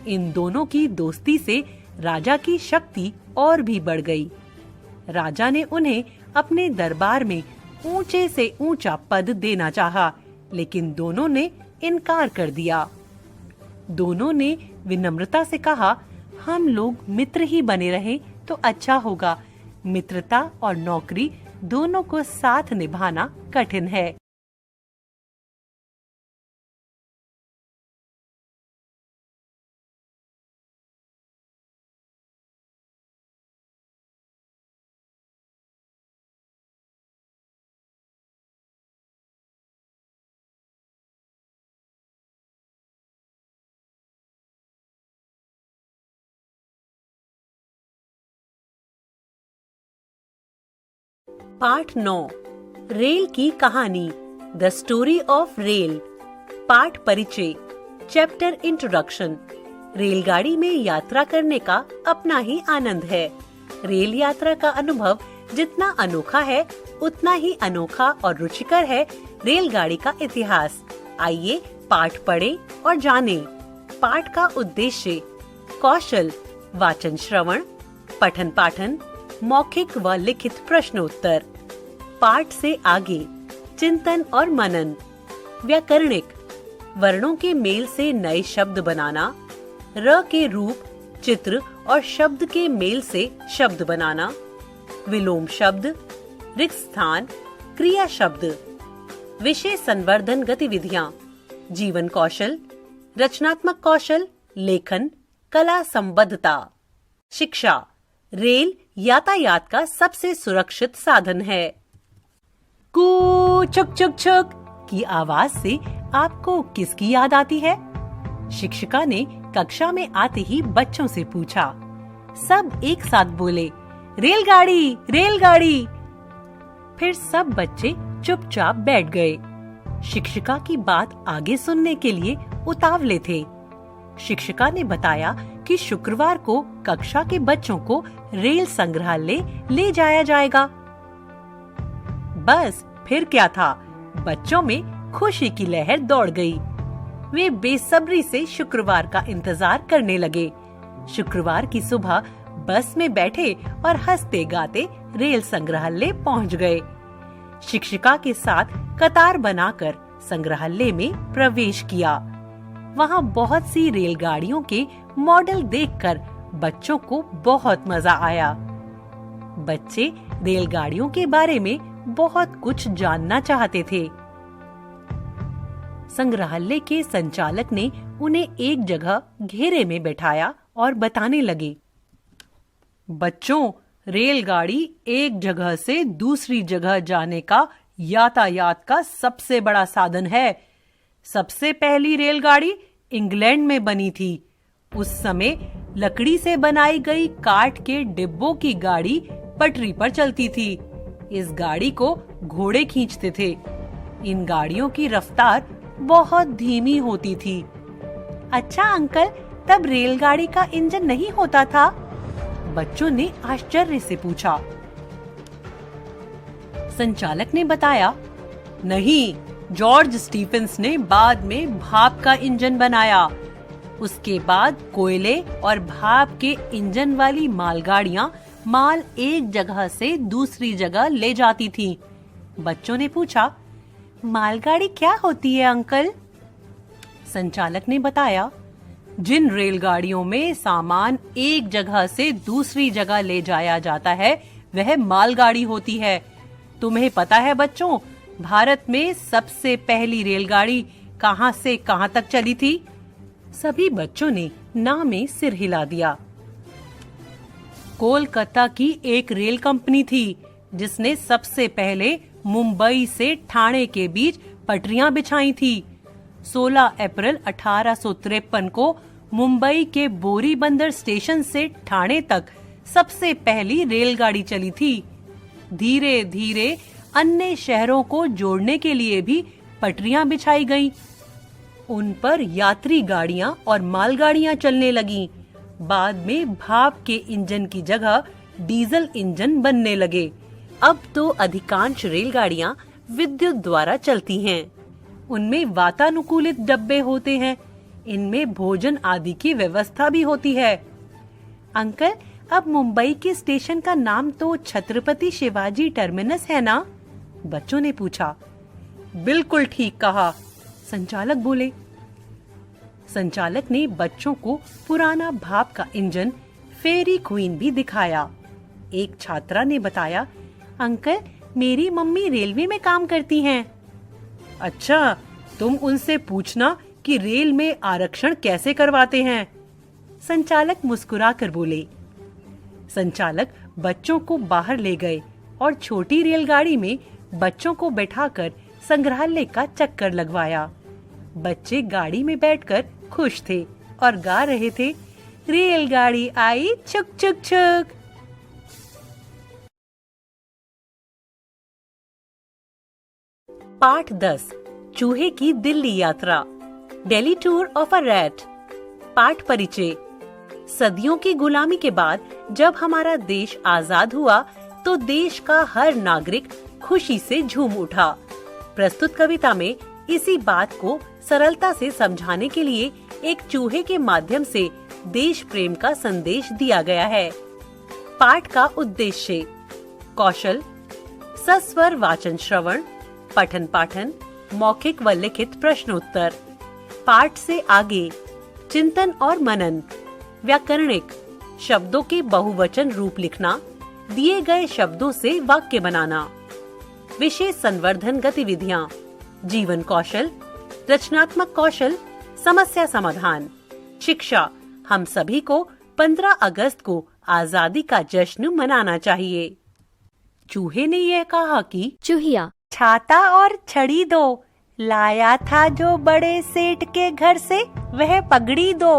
इन दोनों की दोस्ती से राजा की शक्ति और भी बढ़ गई। राजा ने उन्हें अपने दरबार में ऊंचे से ऊंचा पद देना चाहा, लेकिन दोनों ने इनकार कर दिया। दोनों ने विनम्रता से कहा, हम लोग मित्र ही बने रहें तो अच्छा होगा। मित्रता और नौकरी दोनों को साथ निभाना कठिन है। पाठ 9 रेल की कहानी, द स्टोरी ऑफ रेल। पाठ परिचय, चैप्टर इंट्रोडक्शन। रेलगाड़ी में यात्रा करने का अपना ही आनंद है। रेल यात्रा का अनुभव जितना अनोखा है, उतना ही अनोखा और रुचिकर है रेलगाड़ी का इतिहास। आइए पाठ पढ़ें और जानें। पाठ का उद्देश्य, कौशल, वाचन श्रवण, पठन पाठन, मौखिक व लिखित प्रश्नोत्तर। पाठ से आगे, चिंतन और मनन। व्याकरणिक, वर्णों के मेल से नए शब्द बनाना। र के रूप, चित्र और शब्द के मेल से शब्द बनाना। विलोम शब्द, रिक्त स्थान, क्रिया शब्द। विषय संवर्धन गतिविधियाँ, जीवन कौशल, रचनात्मक कौशल, लेखन, कला संबद्धता। शिक्षा, रेल यातायात का सबसे सुरक्षित साधन है। कू छुक छुक छुक की आवाज से आपको किसकी याद आती है? शिक्षिका ने कक्षा में आते ही बच्चों से पूछा। सब एक साथ बोले, रेलगाड़ी रेलगाड़ी। फिर सब बच्चे चुपचाप बैठ गए। शिक्षिका की बात आगे सुनने के लिए उतावले थे। शिक्षिका ने बताया कि शुक्रवार को कक्षा के बच्चों को रेल संग्रहालय ले जाया जाएगा। बस फिर क्या था, बच्चों में खुशी की लहर दौड़ गई। वे बेसब्री से शुक्रवार का इंतजार करने लगे। शुक्रवार की सुबह बस में बैठे और हंसते गाते रेल संग्रहालय पहुंच गए। शिक्षिका के साथ कतार बनाकर संग्रहालय में प्रवेश किया। वहाँ बहुत सी रेलगाड़ियों के मॉडल देखकर बच्चों को बहुत मजा आया। बच्चे रेलगाड़ियों के बारे में बहुत कुछ जानना चाहते थे। संग्रहालय के संचालक ने उन्हें एक जगह घेरे में बैठाया और बताने लगे, बच्चों, रेलगाड़ी एक जगह से दूसरी जगह जाने का यातायात का सबसे बड़ा साधन है। सबसे पहली रेलगाड़ी इंग्लैंड में बनी थी। उस समय लकड़ी से बनाई गई काठ के डिब्बों की गाड़ी पटरी पर चलती थी। इस गाड़ी को घोड़े खींचते थे। इन गाड़ियों की रफ्तार बहुत धीमी होती थी। अच्छा अंकल, तब रेलगाड़ी का इंजन नहीं होता था? बच्चों ने आश्चर्य से पूछा। संचालक ने बताया, नहीं, जॉर्ज स्टीफेंस ने बाद में भाप का इंजन बनाया। उसके बाद कोयले और भाप के इंजन वाली मालगाड़ियां माल एक जगह से दूसरी जगह ले जाती थीं। बच्चों ने पूछा, मालगाड़ी क्या होती है अंकल? संचालक ने बताया, जिन रेलगाड़ियों में सामान एक जगह से दूसरी जगह ले जाया जाता है वह मालगाड़ी होती है। तुम्हें पता है बच्चों, भारत में सबसे पहली रेलगाड़ी कहां से कहां तक चली थी? सभी बच्चों ने ना में सिर हिला दिया। कोलकाता की एक रेल कंपनी थी जिसने सबसे पहले मुंबई से ठाणे के बीच पटरियां बिछाई थी। 16 अप्रैल 1853 को मुंबई के बोरी बंदर स्टेशन से ठाणे तक सबसे पहली रेलगाड़ी चली थी। धीरे धीरे अन्य शहरों को जोड़ने के लिए भी पटरियां बिछाई गईं। उन पर यात्री गाड़ियां और मालगाड़ियां चलने लगीं। बाद में भाप के इंजन की जगह डीजल इंजन बनने लगे। अब तो अधिकांश रेलगाड़ियां विद्युत द्वारा चलती हैं। उनमें वातानुकूलित डब्बे होते हैं। इनमें भोजन आदि की व्यवस्था भी होती है। अंकल, अब मुंबई के स्टेशन का नाम तो छत्रपति शिवाजी टर्मिनस है ना? बच्चों ने पूछा। बिल्कुल ठीक कहा, संचालक बोले। संचालक ने बच्चों को पुराना भाप का इंजन फेरी क्वीन भी दिखाया। एक छात्रा ने बताया, अंकल, मेरी मम्मी रेलवे में काम करती हैं। अच्छा, तुम उनसे पूछना कि रेल में आरक्षण कैसे करवाते हैं। संचालक मुस्कुराकर बोले। संचालक बच्चों को बाहर ले गए और छोटी रेलगाड़ी में बच्चों को बैठाकर संग्रहालय का चक्कर लगवाया। बच्चे गाड़ी में बैठकर खुश थे और गा रहे थे, रेलगाड़ी आई छुक छुक छुक। पाठ 10, चूहे की दिल्ली यात्रा, Delhi tour of a rat. पाठ परिचय। सदियों की गुलामी के बाद जब हमारा देश आजाद हुआ तो देश का हर नागरिक खुशी से झूम उठा। प्रस्तुत कविता में इसी बात को सरलता से समझाने के लिए एक चूहे के माध्यम से देश प्रेम का संदेश दिया गया है। पाठ का उद्देश्य: कौशल, सस्वर वाचन श्रवण, पठन पाठन, मौखिक व लिखित प्रश्नोत्तर। पाठ से आगे चिंतन और मनन, व्याकरणिक, शब्दों के बहुवचन रूप लिखना, दिए गए शब्दों से वाक्य बनाना। विशेष संवर्धन गतिविधियाँ: जीवन कौशल, रचनात्मक कौशल, समस्या समाधान। शिक्षा: हम सभी को 15 अगस्त को आजादी का जश्न मनाना चाहिए। चूहे ने यह कहा कि चूहिया, छाता और छड़ी दो, लाया था जो बड़े सेठ के घर से वह पगड़ी दो।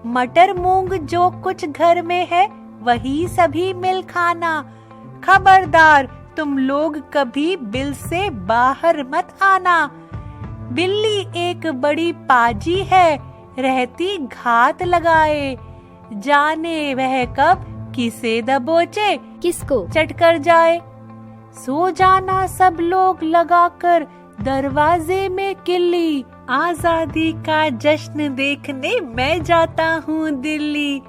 मटर मूंग जो कुछ घर में है वही सभी मिल खाना। खबरदार, तुम लोग कभी बिल से बाहर मत आना। बिल्ली एक बड़ी पाजी है, रहती घात लगाए। जाने वह कब किसे दबोचे, किसको चट कर जाए। सो जाना सब लोग लगाकर दरवाजे में किल्ली। आजादी का जश्न देखने मैं जाता हूँ दिल्ली।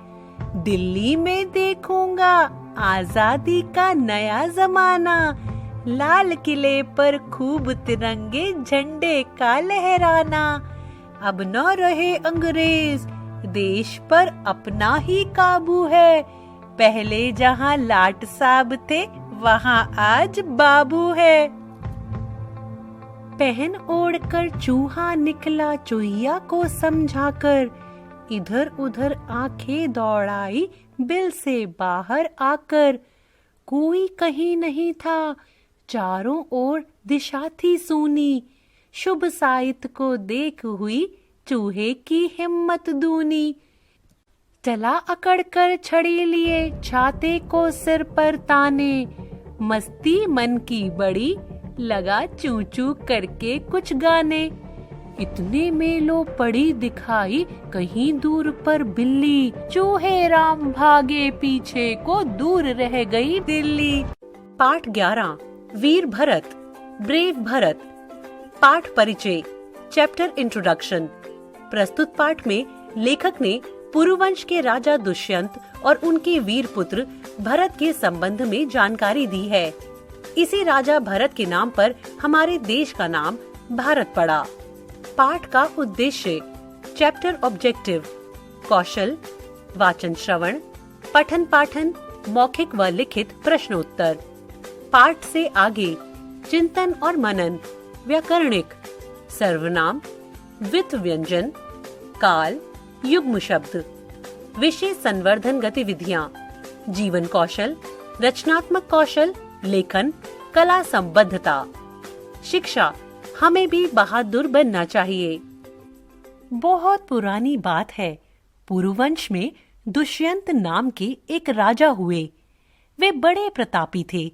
दिल्ली में देखूंगा आजादी का नया जमाना। लाल किले पर खूब तिरंगे झंडे का लहराना। अब न रहे अंग्रेज, देश पर अपना ही काबू है। पहले जहां लाट साहब थे, वहां आज बाबू है। पहन ओढ़कर चूहा निकला चूहिया को समझाकर, इधर उधर आंखें दौड़ाई बिल से बाहर आकर। कोई कहीं नहीं था, चारों ओर दिशा थी सूनी। शुभ साइत को देख हुई चूहे की हिम्मत दूनी। चला अकड़ कर छड़ी लिए छाते को सिर पर ताने। मस्ती मन की बड़ी, लगा चू चू करके कुछ गाने। इतने में लो पड़ी दिखाई कहीं दूर पर बिल्ली। चूहे राम भागे पीछे को, दूर रह गई दिल्ली। पाठ 11 वीर भरत, ब्रेव भरत। पाठ परिचय, चैप्टर इंट्रोडक्शन। प्रस्तुत पाठ में लेखक ने पुरुवंश के राजा दुष्यंत और उनके वीर पुत्र भरत के संबंध में जानकारी दी है। इसी राजा भरत के नाम पर हमारे देश का नाम भारत पड़ा। पाठ का उद्देश्य, चैप्टर ऑब्जेक्टिव, कौशल, वाचन श्रवण, पठन पाठन, मौखिक व लिखित प्रश्नोत्तर। पाठ से आगे चिंतन और मनन, व्याकरणिक, सर्वनाम, वित्त व्यंजन, काल, युग्म शब्द, विषय संवर्धन गतिविधियाँ, जीवन कौशल, रचनात्मक कौशल, लेखन, कला संबद्धता। शिक्षा, हमें भी बहादुर बनना चाहिए। बहुत पुरानी बात है, पुरुवंश में दुष्यंत नाम के एक राजा हुए। वे बड़े प्रतापी थे।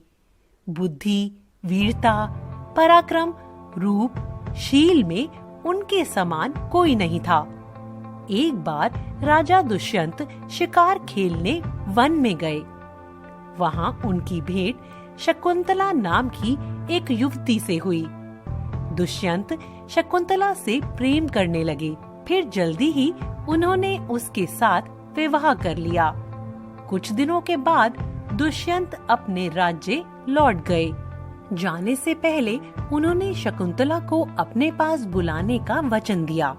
बुद्धि, वीरता, पराक्रम, रूप, शील में उनके समान कोई नहीं था। एक बार राजा दुष्यंत शिकार खेलने वन में गए। वहां उनकी भेंट शकुंतला नाम की एक युवती से हुई। दुष्यंत शकुंतला से प्रेम करने लगे। फिर जल्दी ही उन्होंने उसके साथ विवाह कर लिया। कुछ दिनों के बाद दुष्यंत अपने राज्य लौट गए। जाने से पहले उन्होंने शकुंतला को अपने पास बुलाने का वचन दिया।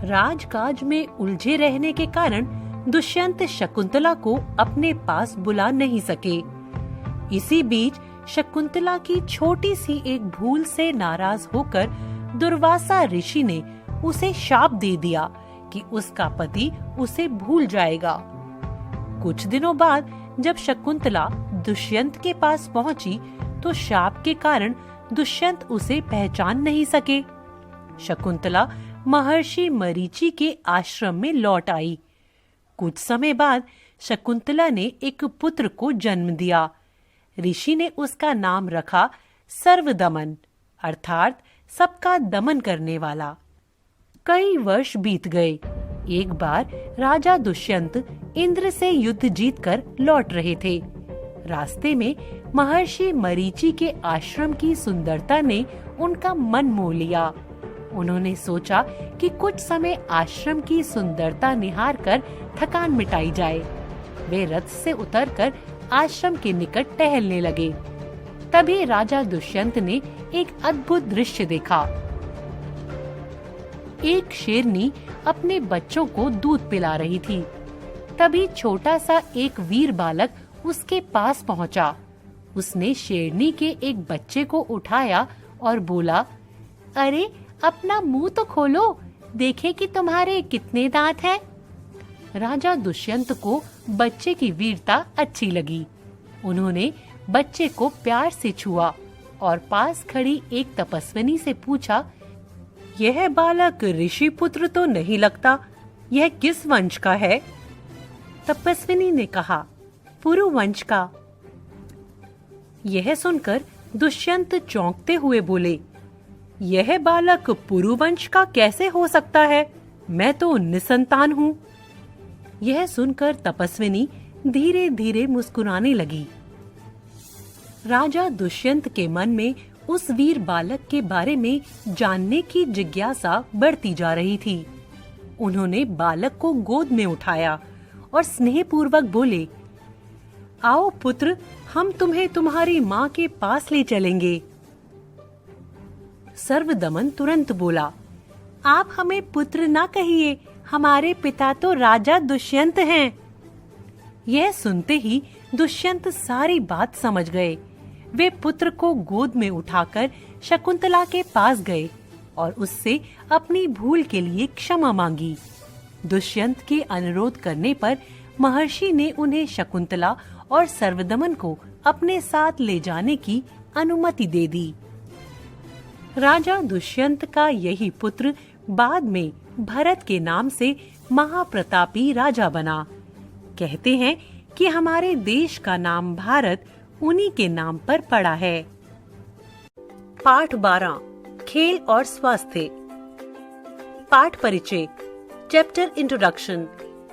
राजकाज में उलझे रहने के कारण दुष्यंत शकुंतला को अपने पास बुला नहीं सके। इसी बीच शकुंतला की छोटी सी एक भूल से नाराज होकर दुर्वासा ऋषि ने उसे शाप दे दिया कि उसका पति उसे भूल जाएगा। कुछ दिनों बाद जब शकुंतला दुष्यंत के पास पहुंची तो शाप के कारण दुष्यंत उसे पहचान नहीं सके। शकुंतला महर्षि मरीचि के आश्रम में लौट आई। कुछ समय बाद शकुंतला ने एक पुत्र को जन्म दिया। ऋषि ने उसका नाम रखा सर्वदमन, अर्थात सबका दमन करने वाला। कई वर्ष बीत गए। एक बार राजा दुष्यंत इंद्र से युद्ध जीतकर लौट रहे थे। रास्ते में महर्षि मरीचि के आश्रम की सुंदरता ने उनका मन मोह लिया। उन्होंने सोचा कि कुछ समय आश्रम की सुंदरता निहार कर थकान मिटाई जाए। वे रथ से उतरकर आश्रम के निकट टहलने लगे। तभी राजा दुष्यंत ने एक अद्भुत दृश्य देखा। एक शेरनी अपने बच्चों को दूध पिला रही थी। तभी छोटा सा एक वीर बालक उसके पास पहुंचा। उसने शेरनी के एक बच्चे को उठाया और बोला, अरे अपना मुंह तो खोलो, देखे कि तुम्हारे कितने दांत हैं। राजा दुष्यंत को बच्चे की वीरता अच्छी लगी। उन्होंने बच्चे को प्यार से छुआ और पास खड़ी एक तपस्विनी से पूछा, यह बालक ऋषि पुत्र तो नहीं लगता, यह किस वंश का है? तपस्विनी ने कहा, पुरु वंश का। यह सुनकर दुष्यंत चौंकते हुए बोले, यह बालक पुरुवंश का कैसे हो सकता है? मैं तो निसंतान हूँ। यह सुनकर तपस्विनी धीरे धीरे मुस्कुराने लगी। राजा दुष्यंत के मन में उस वीर बालक के बारे में जानने की जिज्ञासा बढ़ती जा रही थी। उन्होंने बालक को गोद में उठाया और स्नेहपूर्वक बोले, आओ पुत्र, हम तुम्हें तुम्हारी माँ के पास ले चलेंगे। सर्वदमन तुरंत बोला, आप हमें पुत्र ना कहिए, हमारे पिता तो राजा दुष्यंत हैं। यह सुनते ही दुष्यंत सारी बात समझ गए। वे पुत्र को गोद में उठाकर शकुंतला के पास गए और उससे अपनी भूल के लिए क्षमा मांगी। दुष्यंत के अनुरोध करने पर महर्षि ने उन्हें शकुंतला और सर्वदमन को अपने साथ ले जाने की अनुमति दे दी। राजा दुष्यंत का यही पुत्र बाद में भरत के नाम से महाप्रतापी राजा बना। कहते हैं कि हमारे देश का नाम भारत उन्हीं के नाम पर पड़ा है। पाठ 12 खेल और स्वास्थ्य। पाठ परिचय चैप्टर इंट्रोडक्शन।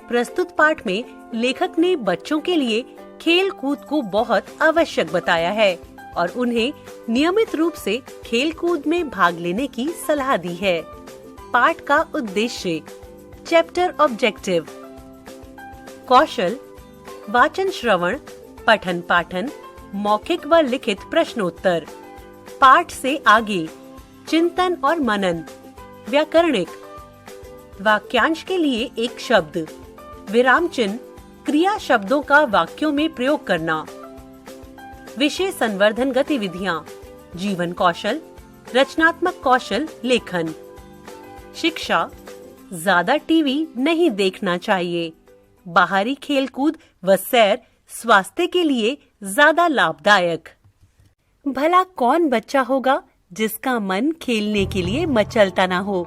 प्रस्तुत पाठ में लेखक ने बच्चों के लिए खेल कूद को बहुत आवश्यक बताया है और उन्हें नियमित रूप से खेल कूद में भाग लेने की सलाह दी है। पाठ का उद्देश्य। Chapter objective. कौशल वाचन श्रवण, पठन पाठन, मौखिक व लिखित प्रश्नोत्तर। पाठ से आगे चिंतन और मनन। व्याकरणिक वाक्यांश के लिए एक शब्द, विराम चिन्ह, क्रिया शब्दों का वाक्यों में प्रयोग करना। विषय संवर्धन गतिविधियाँ, जीवन कौशल, रचनात्मक कौशल, लेखन। शिक्षा ज्यादा टीवी नहीं देखना चाहिए। बाहरी खेलकूद व सैर स्वास्थ्य के लिए ज्यादा लाभदायक। भला कौन बच्चा होगा जिसका मन खेलने के लिए मचलता ना हो।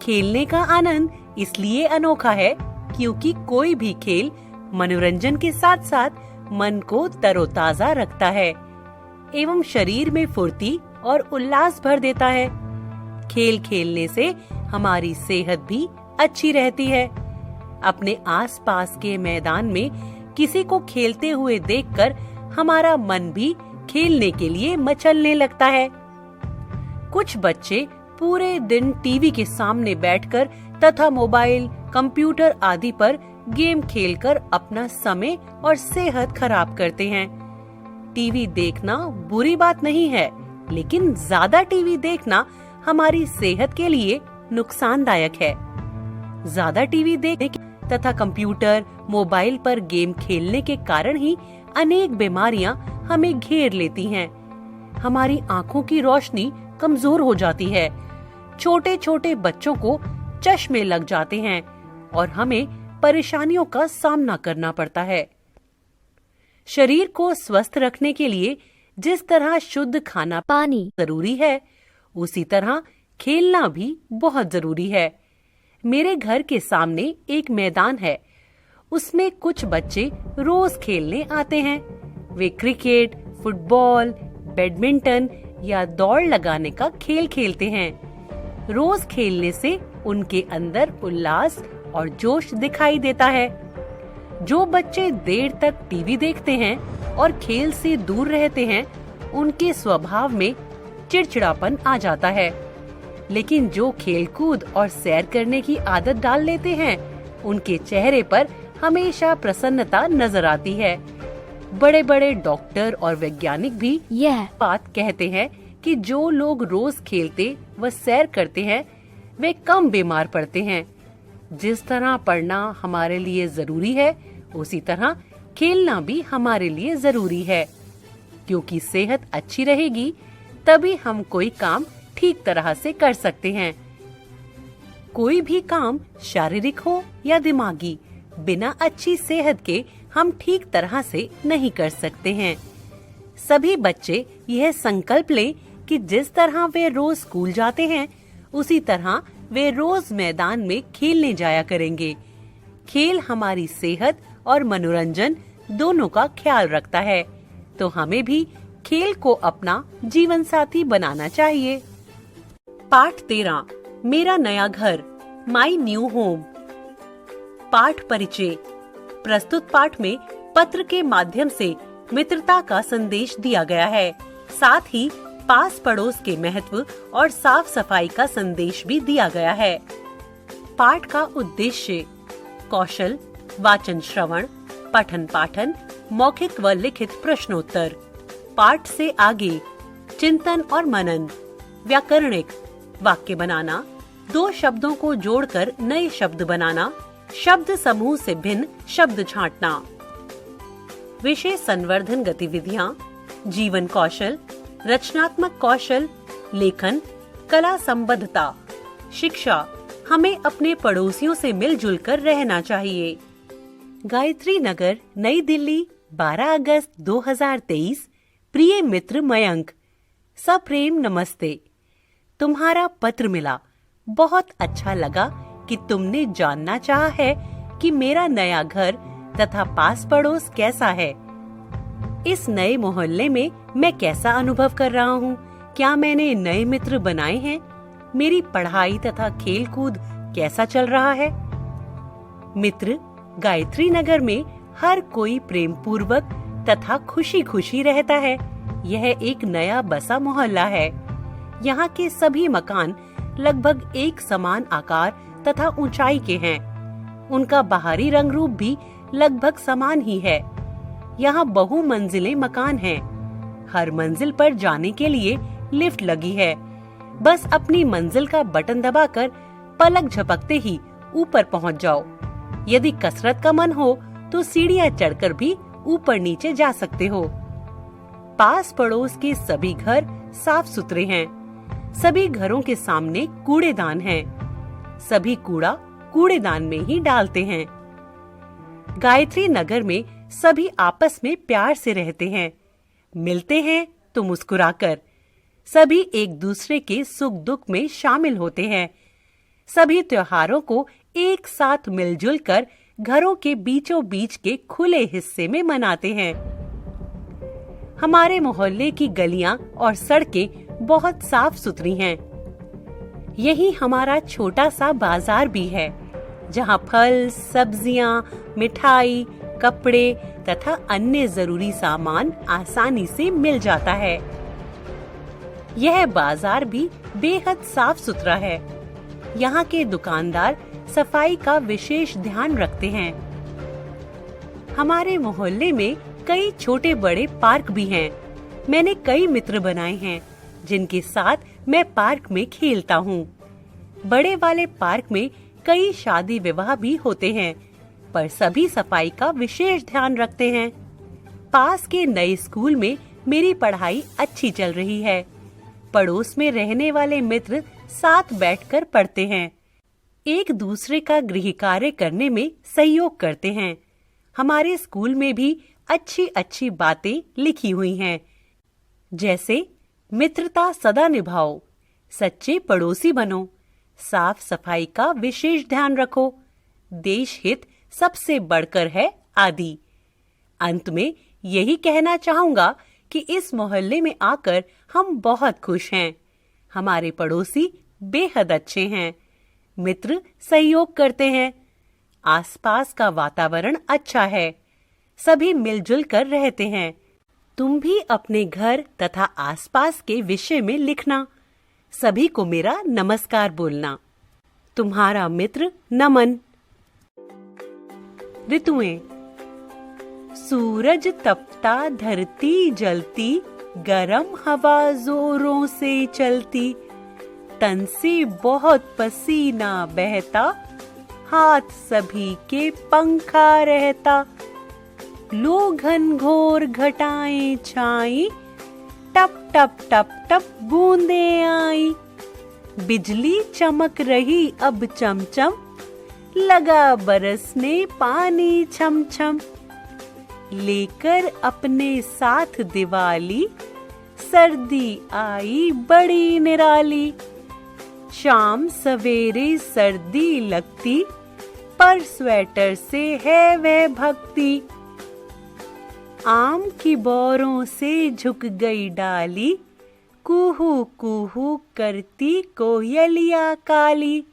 खेलने का आनंद इसलिए अनोखा है क्योंकि कोई भी खेल मनोरंजन के साथ साथ मन को तरोताजा रखता है एवं शरीर में फुर्ती और उल्लास भर देता है। खेल खेलने से हमारी सेहत भी अच्छी रहती है। अपने आसपास के मैदान में किसी को खेलते हुए देखकर हमारा मन भी खेलने के लिए मचलने लगता है। कुछ बच्चे पूरे दिन टीवी के सामने बैठकर तथा मोबाइल, कंप्यूटर आदि पर गेम खेलकर अपना समय और सेहत खराब करते हैं। टीवी देखना बुरी बात नहीं है, लेकिन ज्यादा टीवी देखना हमारी सेहत के लिए नुकसानदायक है। ज्यादा टीवी देखने तथा कंप्यूटर, मोबाइल पर गेम खेलने के कारण ही अनेक बीमारियां हमें घेर लेती हैं। हमारी आंखों की रोशनी कमजोर हो जाती है। छोटे छोटे बच्चों को चश्मे लग जाते हैं और हमें परेशानियों का सामना करना पड़ता है। शरीर को स्वस्थ रखने के लिए जिस तरह शुद्ध खाना पानी जरूरी है, उसी तरह खेलना भी बहुत जरूरी है। मेरे घर के सामने एक मैदान है, उसमें कुछ बच्चे रोज खेलने आते हैं। वे क्रिकेट, फुटबॉल, बैडमिंटन या दौड़ लगाने का खेल खेलते हैं। रोज खेलने से उनके अंदर उल्लास और जोश दिखाई देता है। जो बच्चे देर तक टीवी देखते हैं और खेल से दूर रहते हैं, उनके स्वभाव में चिड़चिड़ापन आ जाता है। लेकिन जो खेलकूद और सैर करने की आदत डाल लेते हैं, उनके चेहरे पर हमेशा प्रसन्नता नजर आती है। बड़े बड़े डॉक्टर और वैज्ञानिक भी यह बात कहते हैं कि जो लोग रोज खेलते व सैर करते हैं, वे कम बीमार पड़ते हैं। जिस तरह पढ़ना हमारे लिए जरूरी है, उसी तरह खेलना भी हमारे लिए जरूरी है, क्योंकि सेहत अच्छी रहेगी तभी हम कोई काम ठीक तरह से कर सकते हैं। कोई भी काम शारीरिक हो या दिमागी, बिना अच्छी सेहत के हम ठीक तरह से नहीं कर सकते हैं। सभी बच्चे यह संकल्प लें कि जिस तरह वे रोज स्कूल जाते हैं, उसी तरह वे रोज मैदान में खेलने जाया करेंगे। खेल हमारी सेहत और मनोरंजन दोनों का ख्याल रखता है, तो हमें भी खेल को अपना जीवन साथी बनाना चाहिए। पाठ 13 मेरा नया घर, माई न्यू होम। पाठ परिचय। प्रस्तुत पाठ में पत्र के माध्यम से मित्रता का संदेश दिया गया है, साथ ही पास पड़ोस के महत्व और साफ सफाई का संदेश भी दिया गया है। पाठ का उद्देश्य। कौशल वाचन श्रवण, पठन पाठन, मौखिक व लिखित प्रश्नोत्तर, पाठ से आगे चिंतन और मनन, व्याकरणिक, वाक्य बनाना, दो शब्दों को जोड़कर नए शब्द बनाना, शब्द समूह से भिन्न शब्द छांटना, विषय संवर्धन गतिविधियाँ, जीवन कौशल, रचनात्मक कौशल, लेखन, कला संबद्धता, शिक्षा, हमें अपने पड़ोसियों से मिलजुल कर रहना चाहिए। गायत्री नगर, नई दिल्ली, 12 अगस्त 2023। प्रिय मित्र मयंक, सप्रेम नमस्ते। तुम्हारा पत्र मिला, बहुत अच्छा लगा कि तुमने जानना चाहा है कि मेरा नया घर तथा पास पड़ोस कैसा है। इस नए मोहल्ले में मैं कैसा अनुभव कर रहा हूँ, क्या मैंने नए मित्र बनाए हैं, मेरी पढ़ाई तथा खेल कूद कैसा चल रहा है। मित्र, गायत्री नगर में हर कोई प्रेम पूर्वक तथा खुशी खुशी रहता है। यह एक नया बसा मोहल्ला है। यहाँ के सभी मकान लगभग एक समान आकार तथा ऊंचाई के हैं। उनका बाहरी रंग रूप भी लगभग समान ही है। यहाँ बहुमंजिले मकान हैं। हर मंजिल पर जाने के लिए लिफ्ट लगी है। बस अपनी मंजिल का बटन दबाकर पलक झपकते ही ऊपर पहुँच जाओ। यदि कसरत का मन हो तो सीढ़ियाँ चढ़कर भी ऊपर नीचे जा सकते हो। पास पड़ोस के सभी घर साफ सुथरे हैं। सभी घरों के सामने कूड़ेदान हैं। सभी कूड़ा कूड़ेदान में ही डालते हैं। गायत्री नगर में सभी आपस में प्यार से रहते हैं। मिलते हैं तो मुस्कुराकर। सभी एक दूसरे के सुख दुख में शामिल होते हैं। सभी त्योहारों को एक साथ मिलजुल कर घरों के बीचों बीच के खुले हिस्से में मनाते हैं। हमारे मोहल्ले की गलियां और सड़कें बहुत साफ सुथरी हैं। यही हमारा छोटा सा बाजार भी है, जहां फल, सब्जियां, मिठाई, कपड़े तथा अन्य जरूरी सामान आसानी से मिल जाता है। यह बाजार भी बेहद साफ सुथरा है। यहाँ के दुकानदार सफाई का विशेष ध्यान रखते हैं। हमारे मोहल्ले में कई छोटे बड़े पार्क भी हैं। मैंने कई मित्र बनाए हैं जिनके साथ मैं पार्क में खेलता हूँ। बड़े वाले पार्क में कई शादी विवाह भी होते हैं, पर सभी सफाई का विशेष ध्यान रखते हैं। पास के नए स्कूल में मेरी पढ़ाई अच्छी चल रही है। पड़ोस में रहने वाले मित्र साथ बैठकर पढ़ते हैं। एक दूसरे का गृह कार्य करने में सहयोग करते हैं। हमारे स्कूल में भी अच्छी अच्छी बातें लिखी हुई हैं, जैसे मित्रता सदा निभाओ, सच्चे पड़ोसी बनो, साफ सफाई का विशेष ध्यान रखो, देश हित सबसे बढ़कर है आदि। अंत में यही कहना चाहूंगा कि इस मोहल्ले में आकर हम बहुत खुश हैं। हमारे पड़ोसी बेहद अच्छे हैं। मित्र सहयोग करते हैं। आसपास का वातावरण अच्छा है। सभी मिलजुल कर रहते हैं। तुम भी अपने घर तथा आसपास के विषय में लिखना। सभी को मेरा नमस्कार बोलना। तुम्हारा मित्र नमन। ऋतुएं। सूरज तपता, धरती जलती, गरम हवा जोरों से चलती, तन से बहुत पसीना बहता, हाथ सभी के पंखा रहता, लो घनघोर घटाएं छाई, टप टप टप टप बूंदे आई, बिजली चमक रही अब चमचम, लगा बरसने पानी छम छम, लेकर अपने साथ दिवाली, सर्दी आई बड़ी निराली, शाम सवेरे सर्दी लगती, पर स्वेटर से है वह भक्ति, आम की बोरों से झुक गई डाली, कुहू कुहू करती कोयलिया काली,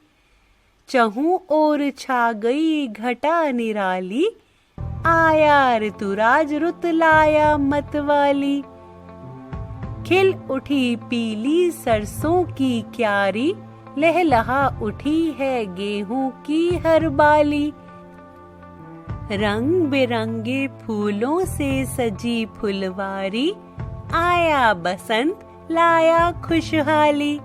चहु ओर छा गई घटा निराली, आया ऋतुराज रुत लाया मतवाली, खिल उठी पीली सरसों की क्यारी, लहलहा उठी है गेहूं की हर बाली, रंग बिरंगे फूलों से सजी फुलवारी, आया बसंत लाया खुशहाली।